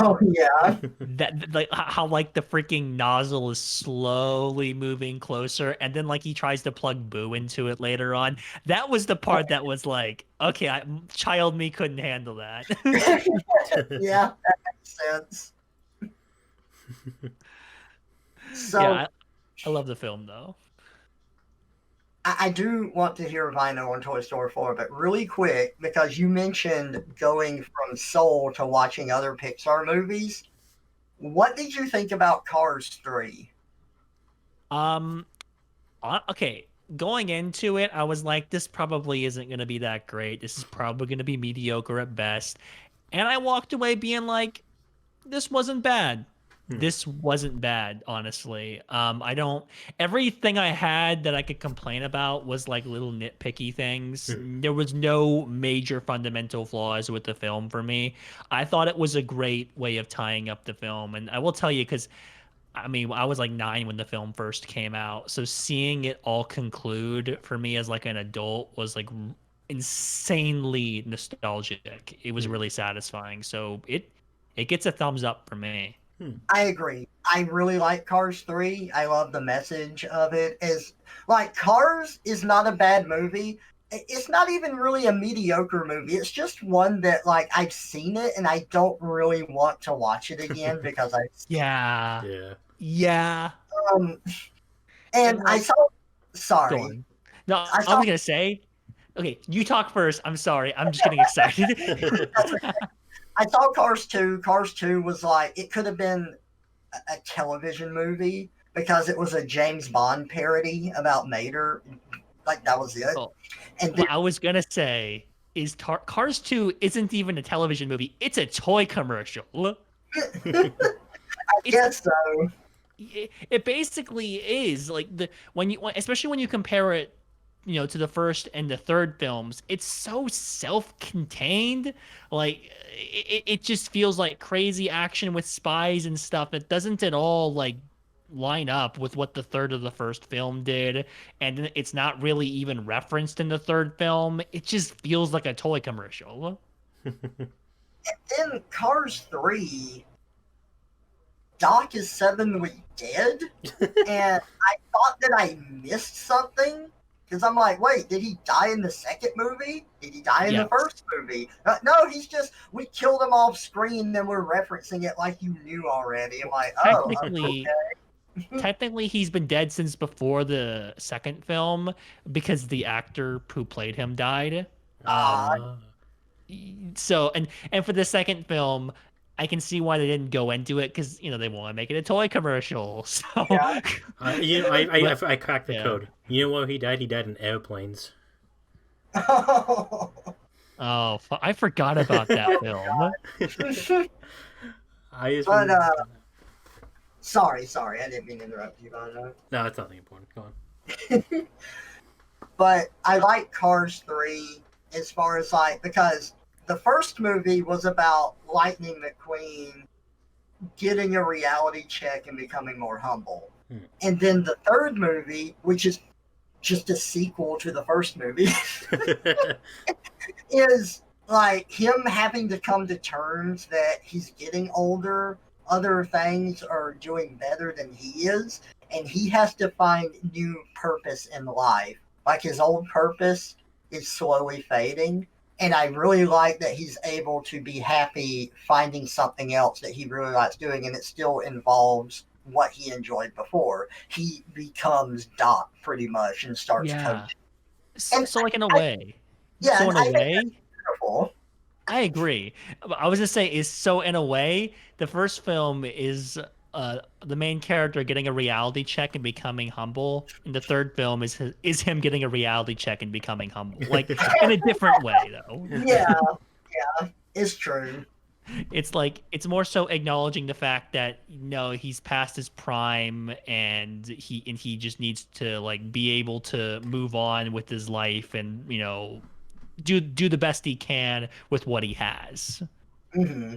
Oh yeah. That like how like the freaking nozzle is slowly moving closer, and then like he tries to plug Boo into it later on. That was the part that was like, okay, child me couldn't handle that. Yeah, that makes sense. So yeah, I love the film though. I do want to hear Vino on Toy Story 4, but really quick, because you mentioned going from Soul to watching other Pixar movies. What did you think about Cars 3? Okay, going into it, I was like, this probably isn't going to be that great. This is probably going to be mediocre at best. And I walked away being like, this wasn't bad. This wasn't bad, honestly. Everything I had that I could complain about was like little nitpicky things. There was no major fundamental flaws with the film for me. I thought it was a great way of tying up the film. And I will tell you, because I mean, I was like 9 when the film first came out. So seeing it all conclude for me as like an adult was like insanely nostalgic. It was really satisfying. So it gets a thumbs up for me. I agree. I really like Cars 3. I love the message of it. Is like Cars is not a bad movie. It's not even really a mediocre movie. It's just one that like I've seen it and I don't really want to watch it again because I Yeah. and And, I like, saw sorry. No, I was gonna say, okay, you talk first. I'm sorry. I'm just getting excited. I saw Cars 2. Cars 2 was like, it could have been a television movie because it was a James Bond parody about Mater. Like, that was it. Oh, And what I was going to say is Cars 2 isn't even a television movie. It's a toy commercial. I guess so. It basically is like especially when you compare it to the first and the third films, it's so self-contained. Like it just feels like crazy action with spies and stuff. It doesn't at all like line up with what the third of the first film did, and it's not really even referenced in the third film. It just feels like a toy commercial. In Cars 3, Doc is suddenly dead, and I thought that I missed something. Because I'm like, wait, did he die in the second movie? Did he die in the first movie? No, we killed him off screen and we're referencing it like you knew already. I'm like, oh, Technically, okay. technically he's been dead since before the second film because the actor who played him died. Ah, Uh, So and for the second film, I can see why they didn't go into it because they want to make it a toy commercial. So, yeah. you know, I, I but I I cracked the yeah. code. You know where he died? He died in airplanes. Oh, I forgot about that film. I just But remember. sorry, I didn't mean to interrupt you, Vino. No, it's nothing important. Go on. But I like Cars 3 as far as like because the first movie was about Lightning McQueen getting a reality check and becoming more humble. Hmm. And then the third movie, which is just a sequel to the first movie, is like him having to come to terms that he's getting older, other things are doing better than he is, and he has to find new purpose in life. Like his old purpose is slowly fading. And I really like that he's able to be happy finding something else that he really likes doing, and it still involves what he enjoyed before. He becomes Doc pretty much and starts Yeah. coaching. So, And so like in a way. yeah, So and in a I think way, that's beautiful. I agree. But I was gonna say is so in a way, the first film is the main character getting a reality check and becoming humble, and the third film is him getting a reality check and becoming humble, like in a different way though. Yeah, yeah, it's true. It's like it's more so acknowledging the fact that no, he's past his prime and he just needs to like be able to move on with his life and do the best he can with what he has. Hmm.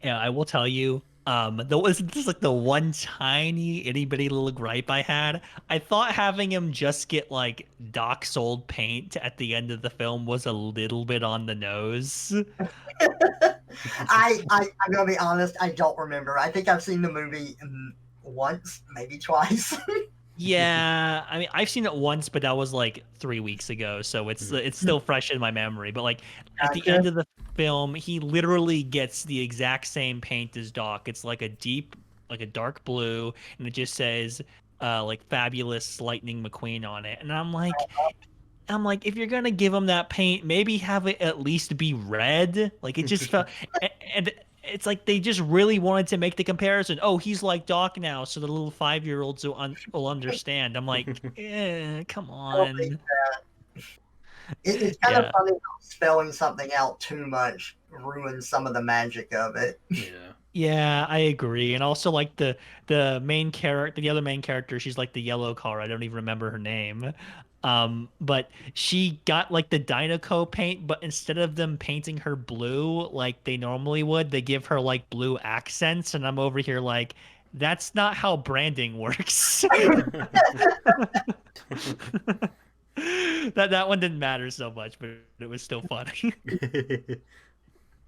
Yeah, I will tell you. This is like the one tiny itty bitty little gripe I had. I thought having him just get like Doc sold paint at the end of the film was a little bit on the nose. I'm gonna be honest. I don't remember. I think I've seen the movie once, maybe twice. Yeah, I mean, I've seen it once, but that was like 3 weeks ago, so it's still fresh in my memory. But like at the Gotcha. end of the film, he literally gets the exact same paint as Doc. It's like like a dark blue, and it just says like fabulous Lightning McQueen on it. And I'm like, if you're gonna give him that paint, maybe have it at least be red. Like it just felt, and it's like they just really wanted to make the comparison. Oh, he's like Doc now, so the little 5-year-olds will understand. I'm like, come I don't think on. it's kind of Yeah. funny how spelling something out too much ruins some of the magic of it. Yeah. Yeah, I agree. And also like the main character, the other main character, she's like the yellow car. I don't even remember her name. But she got like the Dynaco paint, but instead of them painting her blue like they normally would, they give her like blue accents, and I'm over here like that's not how branding works. That one didn't matter so much, but it was still funny.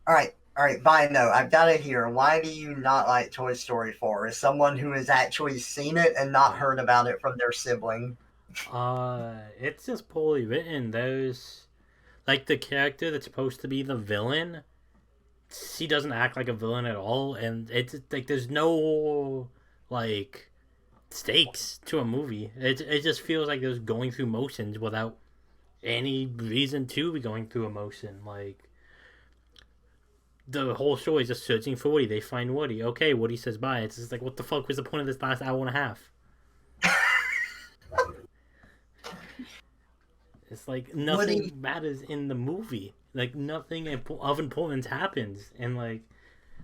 All right, Vino, I've got to hear. Why do you not like Toy Story 4? As someone who has actually seen it and not heard about it from their sibling. It's just poorly written. There's like the character that's supposed to be the villain. She doesn't act like a villain at all, and it's like there's no like stakes to a movie. It just feels like there's going through motions without any reason to be going through a motion. Like the whole show is just searching for Woody. They find Woody. Okay, Woody says bye. It's just like what the fuck was the point of this last hour and a half? It's like nothing Woody, matters in the movie. Like nothing of importance happens, and like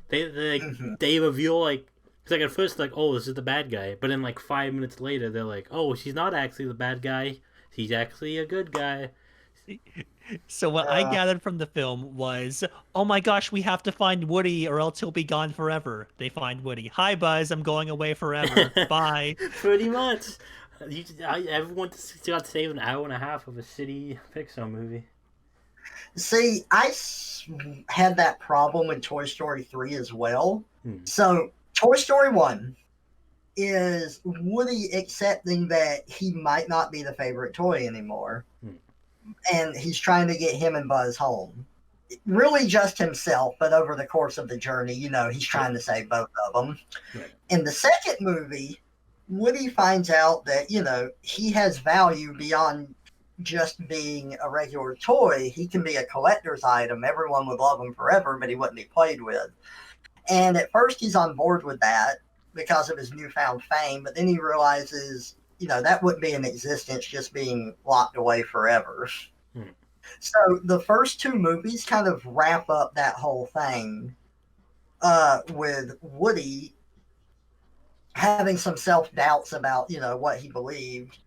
mhm. they reveal like it's like at first like oh this is the bad guy, but then like 5 minutes later they're like oh she's not actually the bad guy, he's actually a good guy. So what I uh, gathered from the film was, oh my gosh, we have to find Woody or else he'll be gone forever. They find Woody. Hi, Buzz. I'm going away forever. Bye. Pretty much. Everyone just got to save an hour and a half of a shitty Pixar movie. See, had that problem in Toy Story 3 as well. So, Toy Story 1 is Woody accepting that he might not be the favorite toy anymore. And he's trying to get him and Buzz home. really just himself, but over the course of the journey, he's trying to save both of them. Right. In the second movie, Woody finds out that, he has value beyond just being a regular toy. He can be a collector's item. Everyone would love him forever, but he wouldn't be played with. And at first he's on board with that because of his newfound fame, but then he realizes, that wouldn't be in existence just being locked away forever. So the first two movies kind of wrap up that whole thing with Woody having some self-doubts about, what he believed.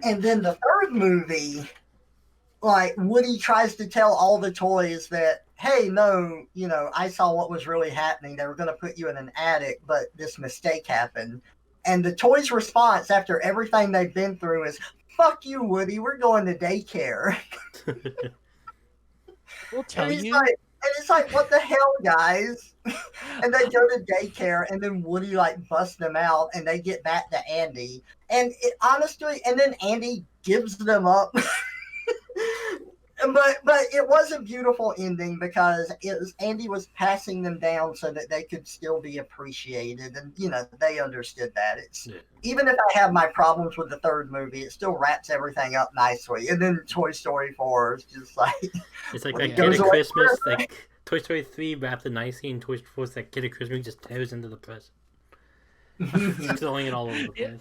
And then the third movie, like, Woody tries to tell all the toys that, hey, no, I saw what was really happening. They were going to put you in an attic, but this mistake happened. And the toys' response after everything they've been through is, fuck you, Woody, we're going to daycare. We'll tell you. And it's like, what the hell, guys? And they go to daycare, and then Woody, busts them out, and they get back to Andy. And honestly, and then Andy gives them up. But it was a beautiful ending because Andy was passing them down so that they could still be appreciated, and they understood that. Even if I have my problems with the third movie, it still wraps everything up nicely. And then Toy Story 4 is just like it's like that kid at Christmas, like Toy Story 3 wrapped it nicely, and Toy Story 4 is that kid at Christmas just tears into the present, throwing it all over the place.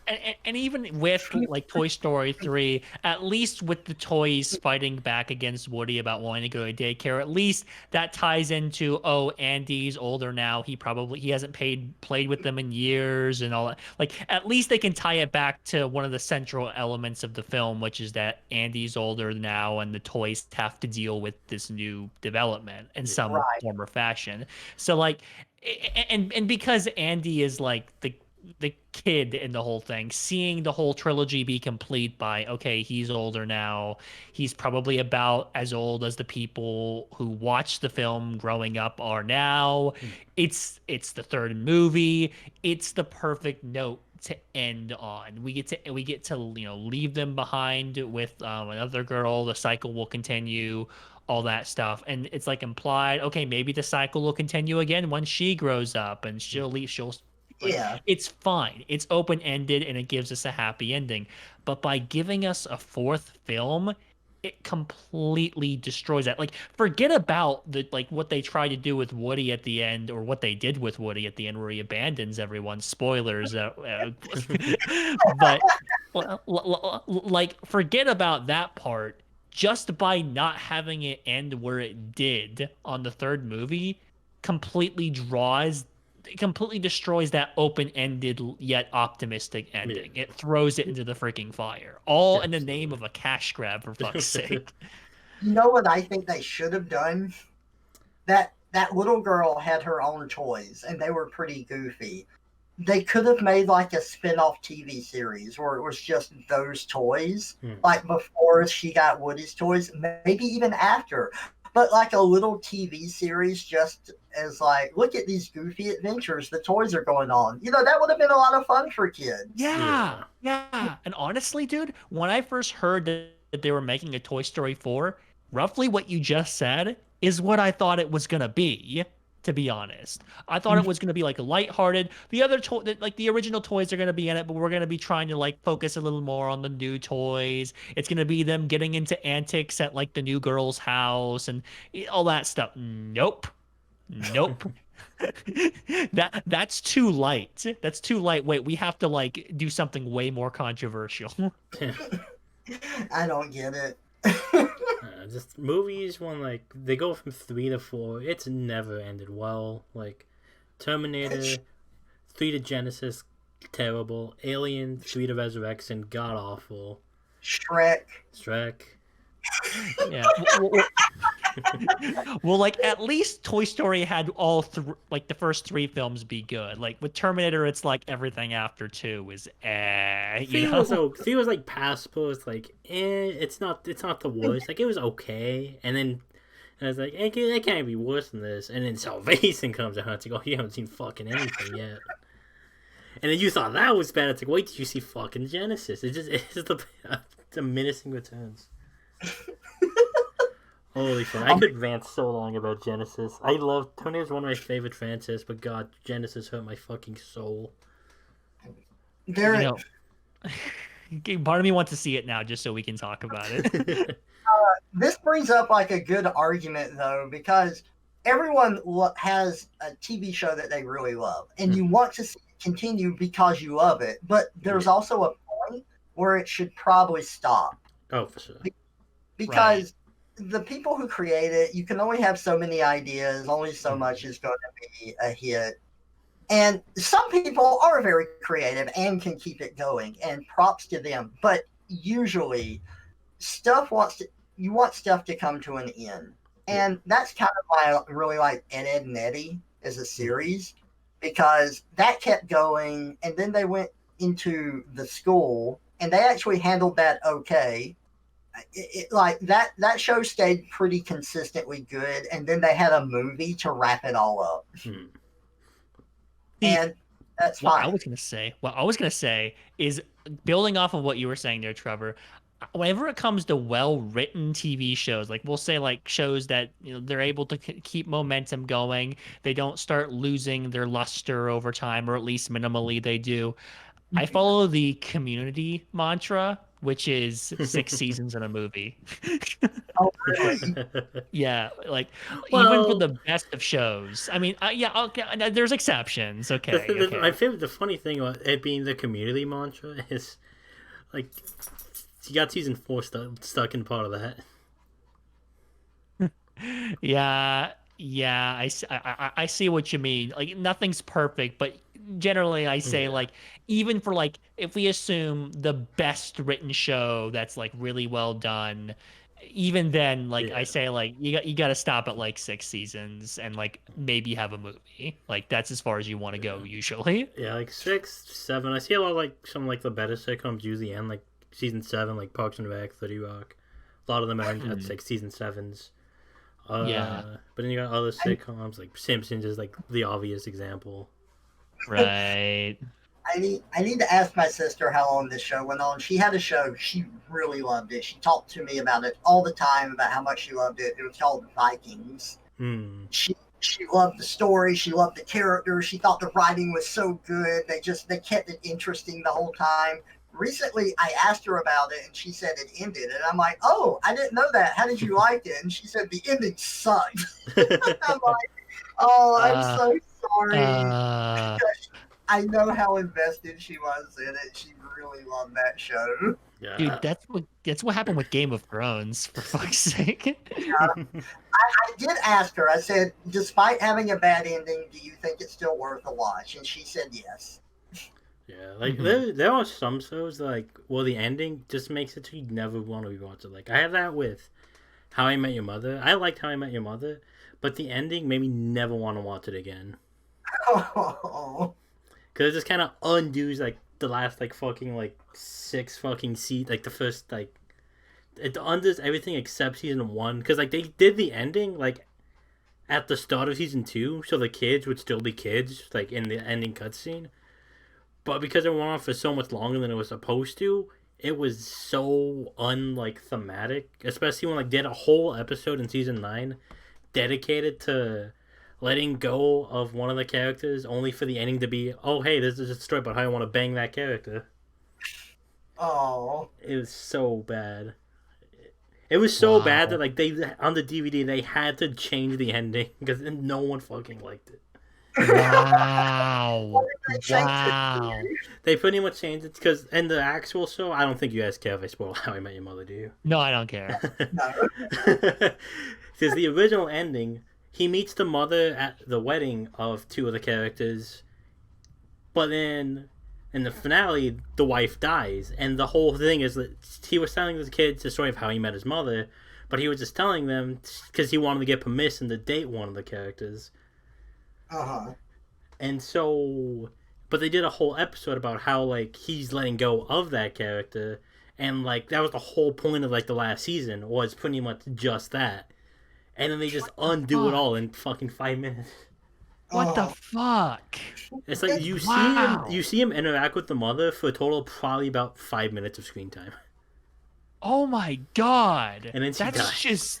And even with Toy Story 3, at least with the toys fighting back against Woody about wanting to go to daycare, at least that ties into, Andy's older now. He hasn't played with them in years and all that. At least they can tie it back to one of the central elements of the film, which is that Andy's older now and the toys have to deal with this new development in some form or fashion. So and because Andy is the kid in the whole thing, seeing the whole trilogy be complete by, okay, he's older now, he's probably about as old as the people who watched the film growing up are now. It's the third movie. It's the perfect note to end on. We get to leave them behind with another girl. The cycle will continue, all that stuff, and it's implied, okay, maybe the cycle will continue again when she grows up and she'll it's fine. It's open-ended and it gives us a happy ending. But by giving us a fourth film, it completely destroys that. Forget about what they try to do with Woody at the end, or what they did with Woody at the end where he abandons everyone. Spoilers. But forget about that part. Just by not having it end where it did on the third movie completely destroys that open-ended yet optimistic ending. It throws it into the freaking fire, all in the name of a cash grab, for fuck's sake. You know what I think they should have done? That little girl had her own toys, and they were pretty goofy. They could have made a spin-off TV series where it was just those toys, before she got Woody's toys, maybe even after. But a little TV series just as look at these goofy adventures the toys are going on. That would have been a lot of fun for kids. Yeah. And honestly, dude, when I first heard that they were making a Toy Story 4, roughly what you just said is what I thought it was going to be, to be honest. I thought it was going to be a lighthearted. The other the original toys are going to be in it, but we're going to be trying to focus a little more on the new toys. It's going to be them getting into antics at the new girl's house and all that stuff. Nope. That's too light. That's too lightweight. We have to do something way more controversial. I don't get it. Just movies when they go from 3 to 4, it's never ended well. Terminator 3 to Genesis, terrible. Alien 3 to Resurrection, god awful. Shrek. Yeah. Well, at least Toy Story had all the first 3 films be good. With Terminator, it's everything after 2 is It was passable. It's it's not the worst. It was okay, and then I was it can't be worse than this. And then Salvation comes out. It's you haven't seen fucking anything yet. And then you thought that was bad. It's wait, did you see fucking Genesis? It's the menacing returns. Holy fuck! I could rant so long about Genesis. I love Tony is one of my favorite franchises, but God, Genesis hurt my fucking soul. There, You know, part of me wants to see it now just so we can talk about it. this brings up like a good argument though, because everyone has a TV show that they really love, and you want to see it continue because you love it. But there's also a point where it should probably stop. Oh, for sure. Because the people who create it, you can only have so many ideas, only so much is going to be a hit. And some people are very creative and can keep it going, and props to them. But usually, you want stuff to come to an end. And that's kind of why I really like Ed, and Eddie as a series, because that kept going, and then they went into the school, and they actually handled that okay. Like that show stayed pretty consistently good, and then they had a movie to wrap it all up. And that's fine. What I was gonna say is building off of what you were saying there, Trevor. Whenever it comes to well-written TV shows, like we'll say like shows that they're able to keep momentum going, they don't start losing their luster over time, or at least minimally they do. I follow the Community mantra, which is 6 seasons in a movie. Oh, really? Yeah, like even for the best of shows. I mean, yeah, okay, there's exceptions. Okay, okay. My favorite, the funny thing about it being the Community mantra is, like, you got season 4 stuck in part of that. Yeah, I see what you mean. Like nothing's perfect, but generally I say like even for like if we assume the best written show that's like really well done, even then like I say like you got to stop at like 6 seasons and like maybe have a movie. Like that's as far as you want to go usually. Yeah, like 6, 7. I see a lot of like some like the better sitcoms usually end like season 7, like Parks and Rec, 30 Rock. A lot of them end at 6 season 7s. But then you got other sitcoms like Simpsons is like the obvious example. Right. I need to ask my sister how long this show went on. She had a show. She really loved it. She talked to me about it all the time about how much she loved it. It was called Vikings. She loved the story. She loved the characters. She thought the writing was so good. They kept it interesting the whole time. Recently, I asked her about it, and she said it ended. And I'm like, oh, I didn't know that. How did you like it? And she said the ending sucked. I'm like, oh, I'm so sorry. I know how invested she was in it. She really loved that show. Yeah. Dude, that's what happened with Game of Thrones, for fuck's sake. I did ask her. I said, despite having a bad ending, do you think it's still worth a watch? And she said yes. Yeah, like there are some shows that, like, well, the ending just makes it so you never want to rewatch it. Like I have that with How I Met Your Mother. I liked How I Met Your Mother, but the ending made me never want to watch it again. Oh. Because it just kind of undoes like the last like fucking like 6 fucking seasons, like the first like it undoes everything except season 1. Because like they did the ending like at the start of season 2, so the kids would still be kids like in the ending cutscene. But because it went on for so much longer than it was supposed to, it was so unlike thematic. Especially when like did a whole episode in season 9 dedicated to letting go of one of the characters, only for the ending to be, oh hey, this is a story about how I want to bang that character. Oh. It was so bad. It was so bad that like they on the DVD they had to change the ending because no one fucking liked it. Wow. Wow. They pretty much changed it because in the actual show, I don't think you guys care if I spoil How I Met Your Mother, do you? No, I don't care. Because the original ending, he meets the mother at the wedding of 2 of the characters, but then in the finale, the wife dies, and the whole thing is that he was telling the kids the story of how he met his mother, but he was just telling them because he wanted to get permission to date one of the characters. And so, but they did a whole episode about how like he's letting go of that character, and like that was the whole point of like the last season was pretty much just that, and then they just undo it all in fucking 5 minutes. What the fuck? It's like you see him interact with the mother for a total of probably about 5 minutes of screen time. Oh my god! And then she dies.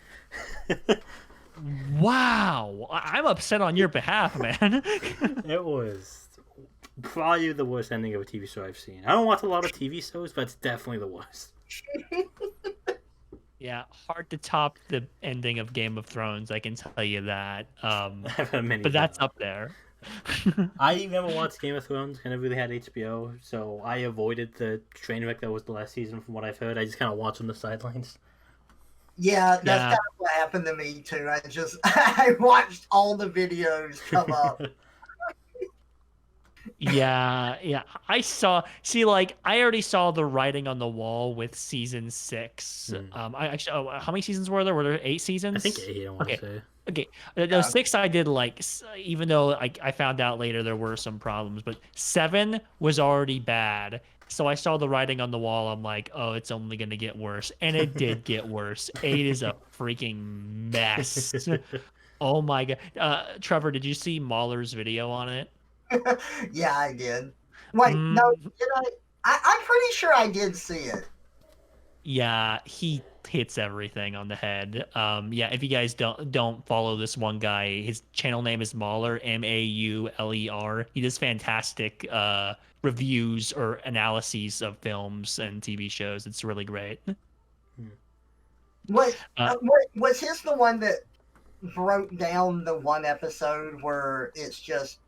Wow, I'm upset on your behalf, man. It was probably the worst ending of a TV show I've seen. I don't watch a lot of TV shows, but it's definitely the worst. Yeah, hard to top the ending of Game of Thrones, I can tell you that. I've had many But of that's them. up there. I never watched Game of Thrones. I never really had HBO, so I avoided the train wreck that was the last season. From what I've heard, I just kind of watched on the sidelines. Yeah, that's Yeah, kind of what happened to me too. I watched all the videos come up. yeah. I already saw the writing on the wall with season 6. Hmm. I actually, how many seasons were there? Were there 8 I think seasons? 8. I want to Okay, say. okay. Those 6 I did like, even though I found out later there were some problems, but 7 was already bad. So I saw the writing on the wall. I'm like, oh, it's only gonna get worse, and it did get worse. 8 is a freaking mess. Oh my god. Trevor, did you see Mahler's video on it? Yeah, I did. Wait, no, Mm, did I? I'm pretty sure I did see it. yeah, he hits everything on the head. Yeah, if you guys don't follow this one guy, his channel name is Mahler, Mauler. He does fantastic reviews or analyses of films and TV shows. It's really great. What, Uh, what was his the one that broke down the one episode where it's just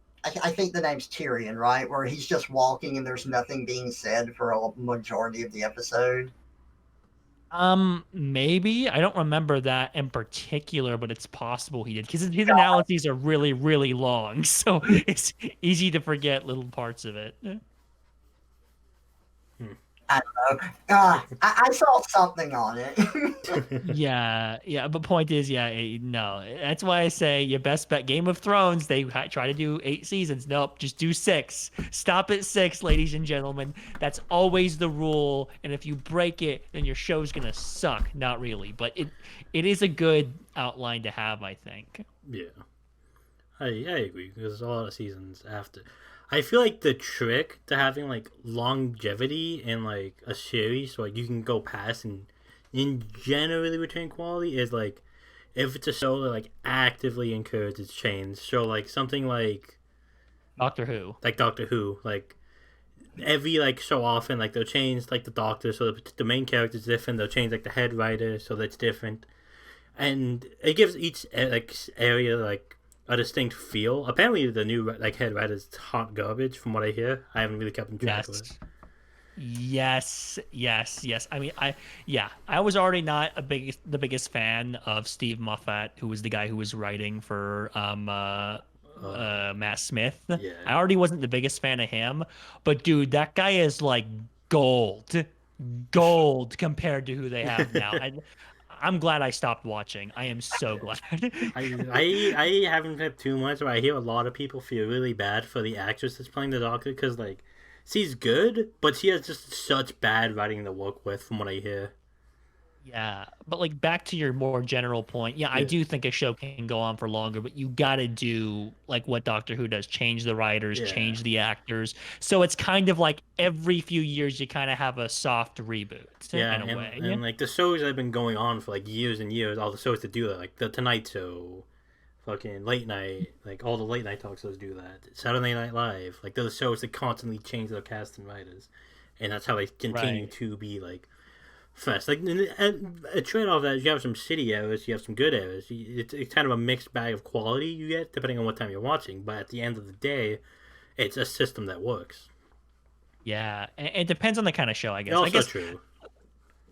I think the name's Tyrion, right? Where he's just walking and there's nothing being said for a majority of the episode. Maybe I don't remember that in particular, but it's possible he did because his analyses are really, really long, so it's easy to forget little parts of it. I don't know. I saw something on it. Yeah, but point is, yeah, no. That's why I say your best bet. Game of Thrones, they try to do 8 seasons. Nope, just do 6. Stop at 6, ladies and gentlemen. That's always the rule. And if you break it, then your show's gonna suck. Not really, but it is a good outline to have, I think. Yeah, I agree because there's a lot of seasons after. I feel like the trick to having like longevity in like a series, so like you can go past and in generally retain quality is like if it's a show that like actively encourages change. So like something Doctor Who. like Doctor Who, like every like so often like they'll change like the Doctor, so the main character's different. They'll change like the head writer, so that's different, and it gives each like area like a distinct feel. Apparently, the new like head writer's hot garbage, from what I hear. I haven't really kept in track of it. Yes. I mean, I was already not the biggest fan of Steve Moffat, who was the guy who was writing for Matt Smith. Yeah. I already wasn't the biggest fan of him, but dude, that guy is like gold compared to who they have now. I'm glad I stopped watching. I am so glad. I haven't kept too much, but I hear a lot of people feel really bad for the actress that's playing the Doctor because like she's good, but she has just such bad writing to work with, from what I hear. Yeah, but like back to your more general point, yeah, I Yeah. do think a show can go on for longer, but you got to do like what Doctor Who does, change the writers, Yeah. change the actors. So it's kind of like every few years you kind of have a soft reboot Yeah, in a way. and like the shows that have been going on for like years and years, all the shows that do that, like the Tonight Show, fucking late night, like all the late night talk shows do that. Saturday Night Live, like those shows that constantly change their cast and writers, and that's how they continue Right. to be like fresh. Like and a trade off that is you have some shitty errors, you have some good errors. It's kind of a mixed bag of quality you get depending on what time you're watching. But at the end of the day, it's a system that works. Yeah, and it depends on the kind of show, I guess. Also I guess true.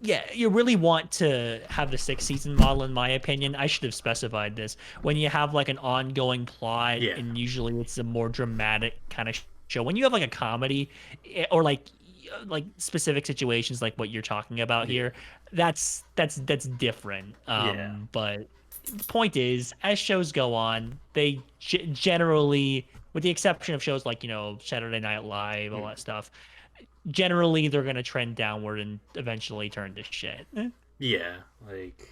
yeah, you really want to have the 6 season model, in my opinion. I should have specified this. When you have like an ongoing plot, Yeah. and usually it's a more dramatic kind of show. When you have like a comedy or like specific situations like what you're talking about here, that's different. Yeah. But the point is, as shows go on, they generally, with the exception of shows like Saturday Night Live, all that stuff, generally they're gonna trend downward and eventually turn to shit. Yeah, like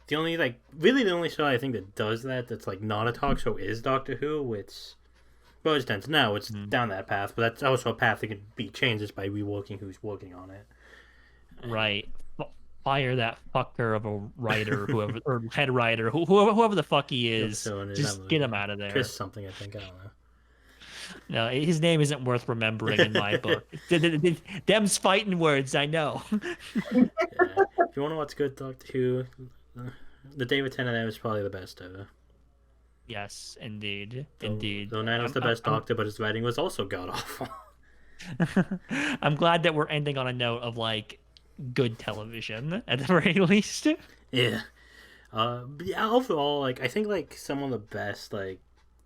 the only like really the only show I think that does that that's like not a talk show is Doctor Who, which well it tends now it's down that path, but that's also a path that can be changed just by reworking who's working on it. Right. fire that fucker of a writer, whoever or head writer, whoever the fuck he is. So in that Just get movie. him out of there. Chris something, I think. I don't know. No, his name isn't worth remembering in my book. Them's fighting words, I know. Yeah. If you want to watch good Doctor Who, the David Tennant era is probably the best ever. Yes, indeed, indeed. Though Nine was the best Doctor, but his writing was also god awful. I'm glad that we're ending on a note of like good television at the very least. Yeah. But yeah, overall, like I think like some of the best like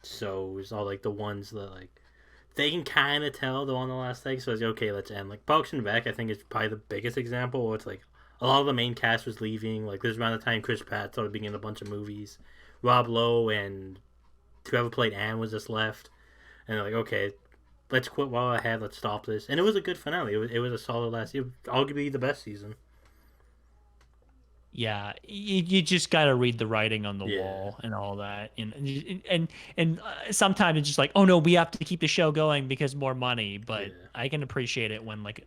shows are like the ones that like they can kind of tell they're on the last leg, so it's okay. Let's end. Like Parks and Rec, I think is probably the biggest example where it's like a lot of the main cast was leaving. Like there's around the time Chris Pratt started being in a bunch of movies. Rob Lowe and whoever played Anne was just left, and they're like, okay, let's quit while we're ahead. Let's stop this. And it was a good finale. It was a solid last year, arguably the best season. Yeah, you just got to read the writing on the wall and all that, and sometimes it's just like, oh no, we have to keep the show going because more money. But I can appreciate it when like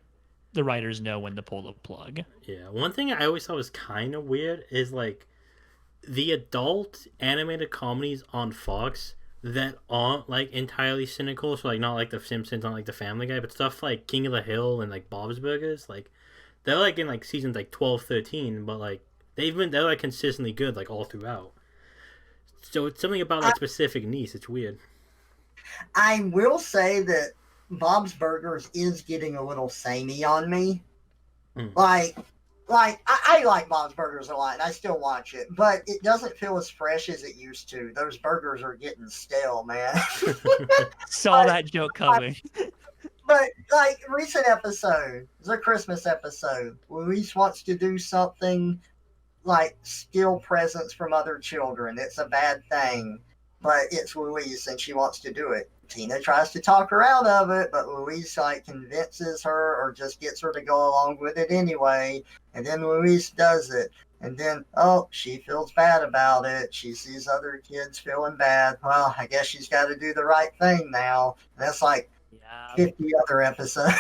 the writers know when to pull the plug. Yeah, one thing I always thought was kind of weird is like the adult animated comedies on Fox that aren't like entirely cynical, so like not like The Simpsons, not like The Family Guy, but stuff like King of the Hill and like Bob's Burgers, like they're like in like seasons like 12, 13, but like they're like consistently good like all throughout. So it's something about like specific niche. It's weird. I will say that Bob's Burgers is getting a little samey on me. Like I like Bob's Burgers a lot, and I still watch it, but it doesn't feel as fresh as it used to. Those burgers are getting stale, man. Saw that joke coming. But like recent episode, the Christmas episode, Luis wants to do something like steal presents from other children. It's a bad thing, but it's Louise and she wants to do it. Tina tries to talk her out of it, but Louise like convinces her or just gets her to go along with it anyway. And then Louise does it. And then, she feels bad about it. She sees other kids feeling bad. Well, I guess she's got to do the right thing now. And that's like 50 other episodes.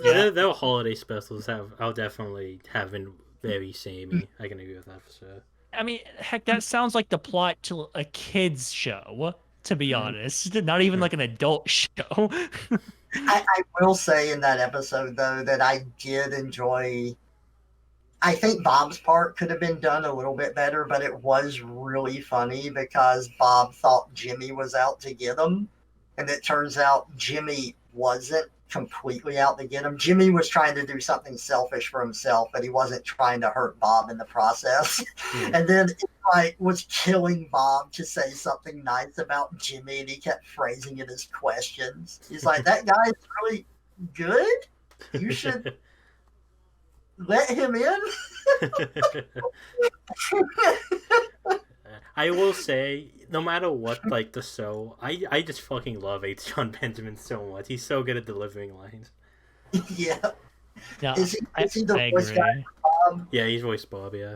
Their holiday specials I'll definitely have been very samey. I can agree with that for sure. I mean, heck, that sounds like the plot to a kid's show, to be honest. Not even like an adult show. I will say in that episode, though, that I did enjoy... I think Bob's part could have been done a little bit better, but it was really funny because Bob thought Jimmy was out to get him. And it turns out Jimmy wasn't completely out to get him. Jimmy was trying to do something selfish for himself, but he wasn't trying to hurt Bob in the process. And then it like was killing Bob to say something nice about Jimmy, and he kept phrasing it as questions. He's like, that guy is really good? You should let him in? I will say, no matter what, like the show, I just fucking love H. John Benjamin so much. He's so good at delivering lines. Yeah. No, is he the voice guy for Bob? Yeah, he's voiced Bob. Yeah.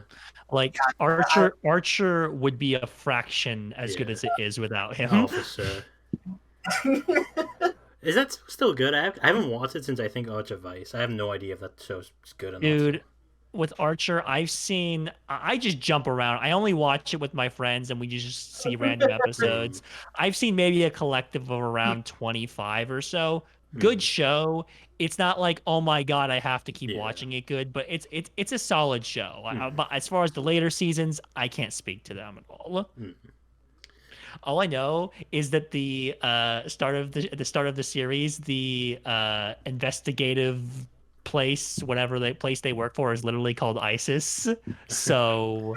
Like Archer would be a fraction as good as it is without him. Oh, for sure. Is that still good? I haven't watched it since I think Archer Vice. I have no idea if that show's good or not. Dude, with Archer, I just jump around. I only watch it with my friends and we just see random episodes. I've seen maybe a collective of around 25 or so. Good show. It's not like, oh my god, I have to keep watching it good, but it's a solid show. But as far as the later seasons, I can't speak to them at all. All I know is that the start of the series, the investigative place, whatever place they work for, is literally called ISIS. So,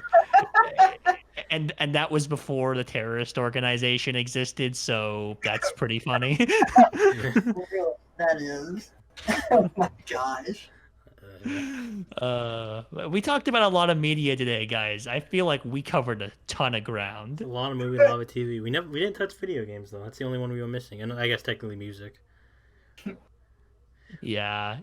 and that was before the terrorist organization existed. So that's pretty funny. That is. Oh my gosh. We talked about a lot of media today, guys. I feel like we covered a ton of ground. A lot of movie, a lot of TV. We didn't touch video games though. That's the only one we were missing, and I guess technically music. Yeah.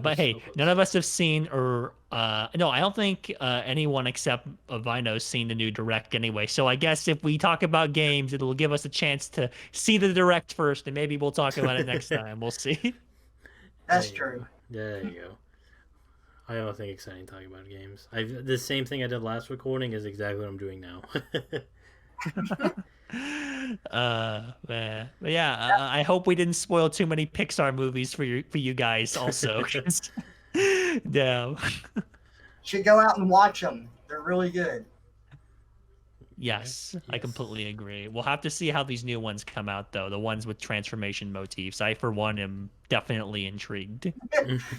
But hey, none of us have seen no, I don't think anyone except Vino's seen the new Direct anyway. So I guess if we talk about games, it'll give us a chance to see the Direct first, and maybe we'll talk about it next time. We'll see. That's true. There you go. I have nothing exciting talking about games. The same thing I did last recording is exactly what I'm doing now. Man. But yeah, I hope we didn't spoil too many Pixar movies for you guys also. 'Cause- yeah. Should go out and watch them. They're really good. Yes, I Yes. completely agree. We'll have to see how these new ones come out, though. The ones with transformation motifs. I, for one, am definitely intrigued.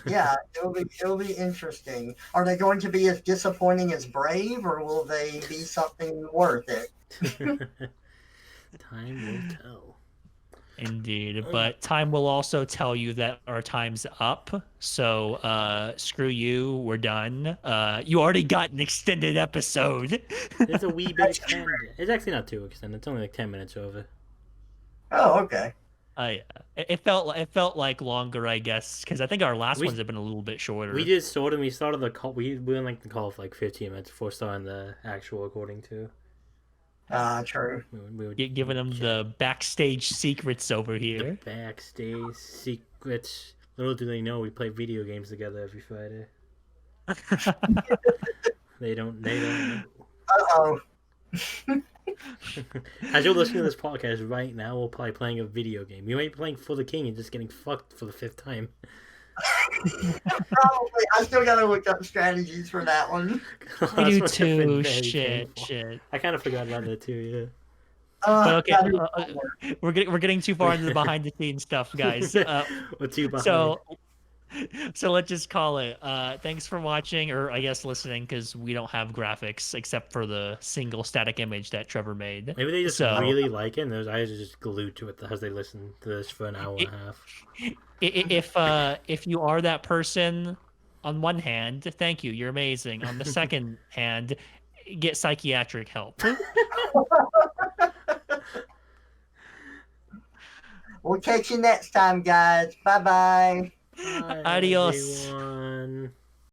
Yeah, it'll be interesting. Are they going to be as disappointing as Brave, or will they be something worth it? Time will tell. Indeed, but time will also tell you that our time's up. So, screw you. We're done. You already got an extended episode. It's a wee bit extended. It's actually not too extended. It's only like 10 minutes over. Oh, okay. Yeah. It felt like longer, I guess, because I think our last ones have been a little bit shorter. We just sorted. We started the call. We went like the call for like 15 minutes before starting the actual recording too. True. We were giving them the backstage secrets over here. The backstage secrets. Little do they know we play video games together every Friday. They don't know. Uh-oh. As you're listening to this podcast right now, we're probably playing a video game. You might be playing For the King and just getting fucked for the 5th time. Probably. I still gotta look up strategies for that one. I do That's what's been too. very Shit. painful. I kind of forgot about that too, yeah. But okay, That'd we're getting too far into the behind the scenes stuff, guys. We're too behind. So let's just call it. Thanks for watching, or I guess listening, because we don't have graphics except for the single static image that Trevor made. Maybe they just So- really like it, and those eyes are just glued to it as they listen to this for an hour and a half. If you are that person, on one hand, thank you, you're amazing. On the second hand, get psychiatric help. We'll catch you next time, guys. Bye-bye. Bye, Adios. everyone.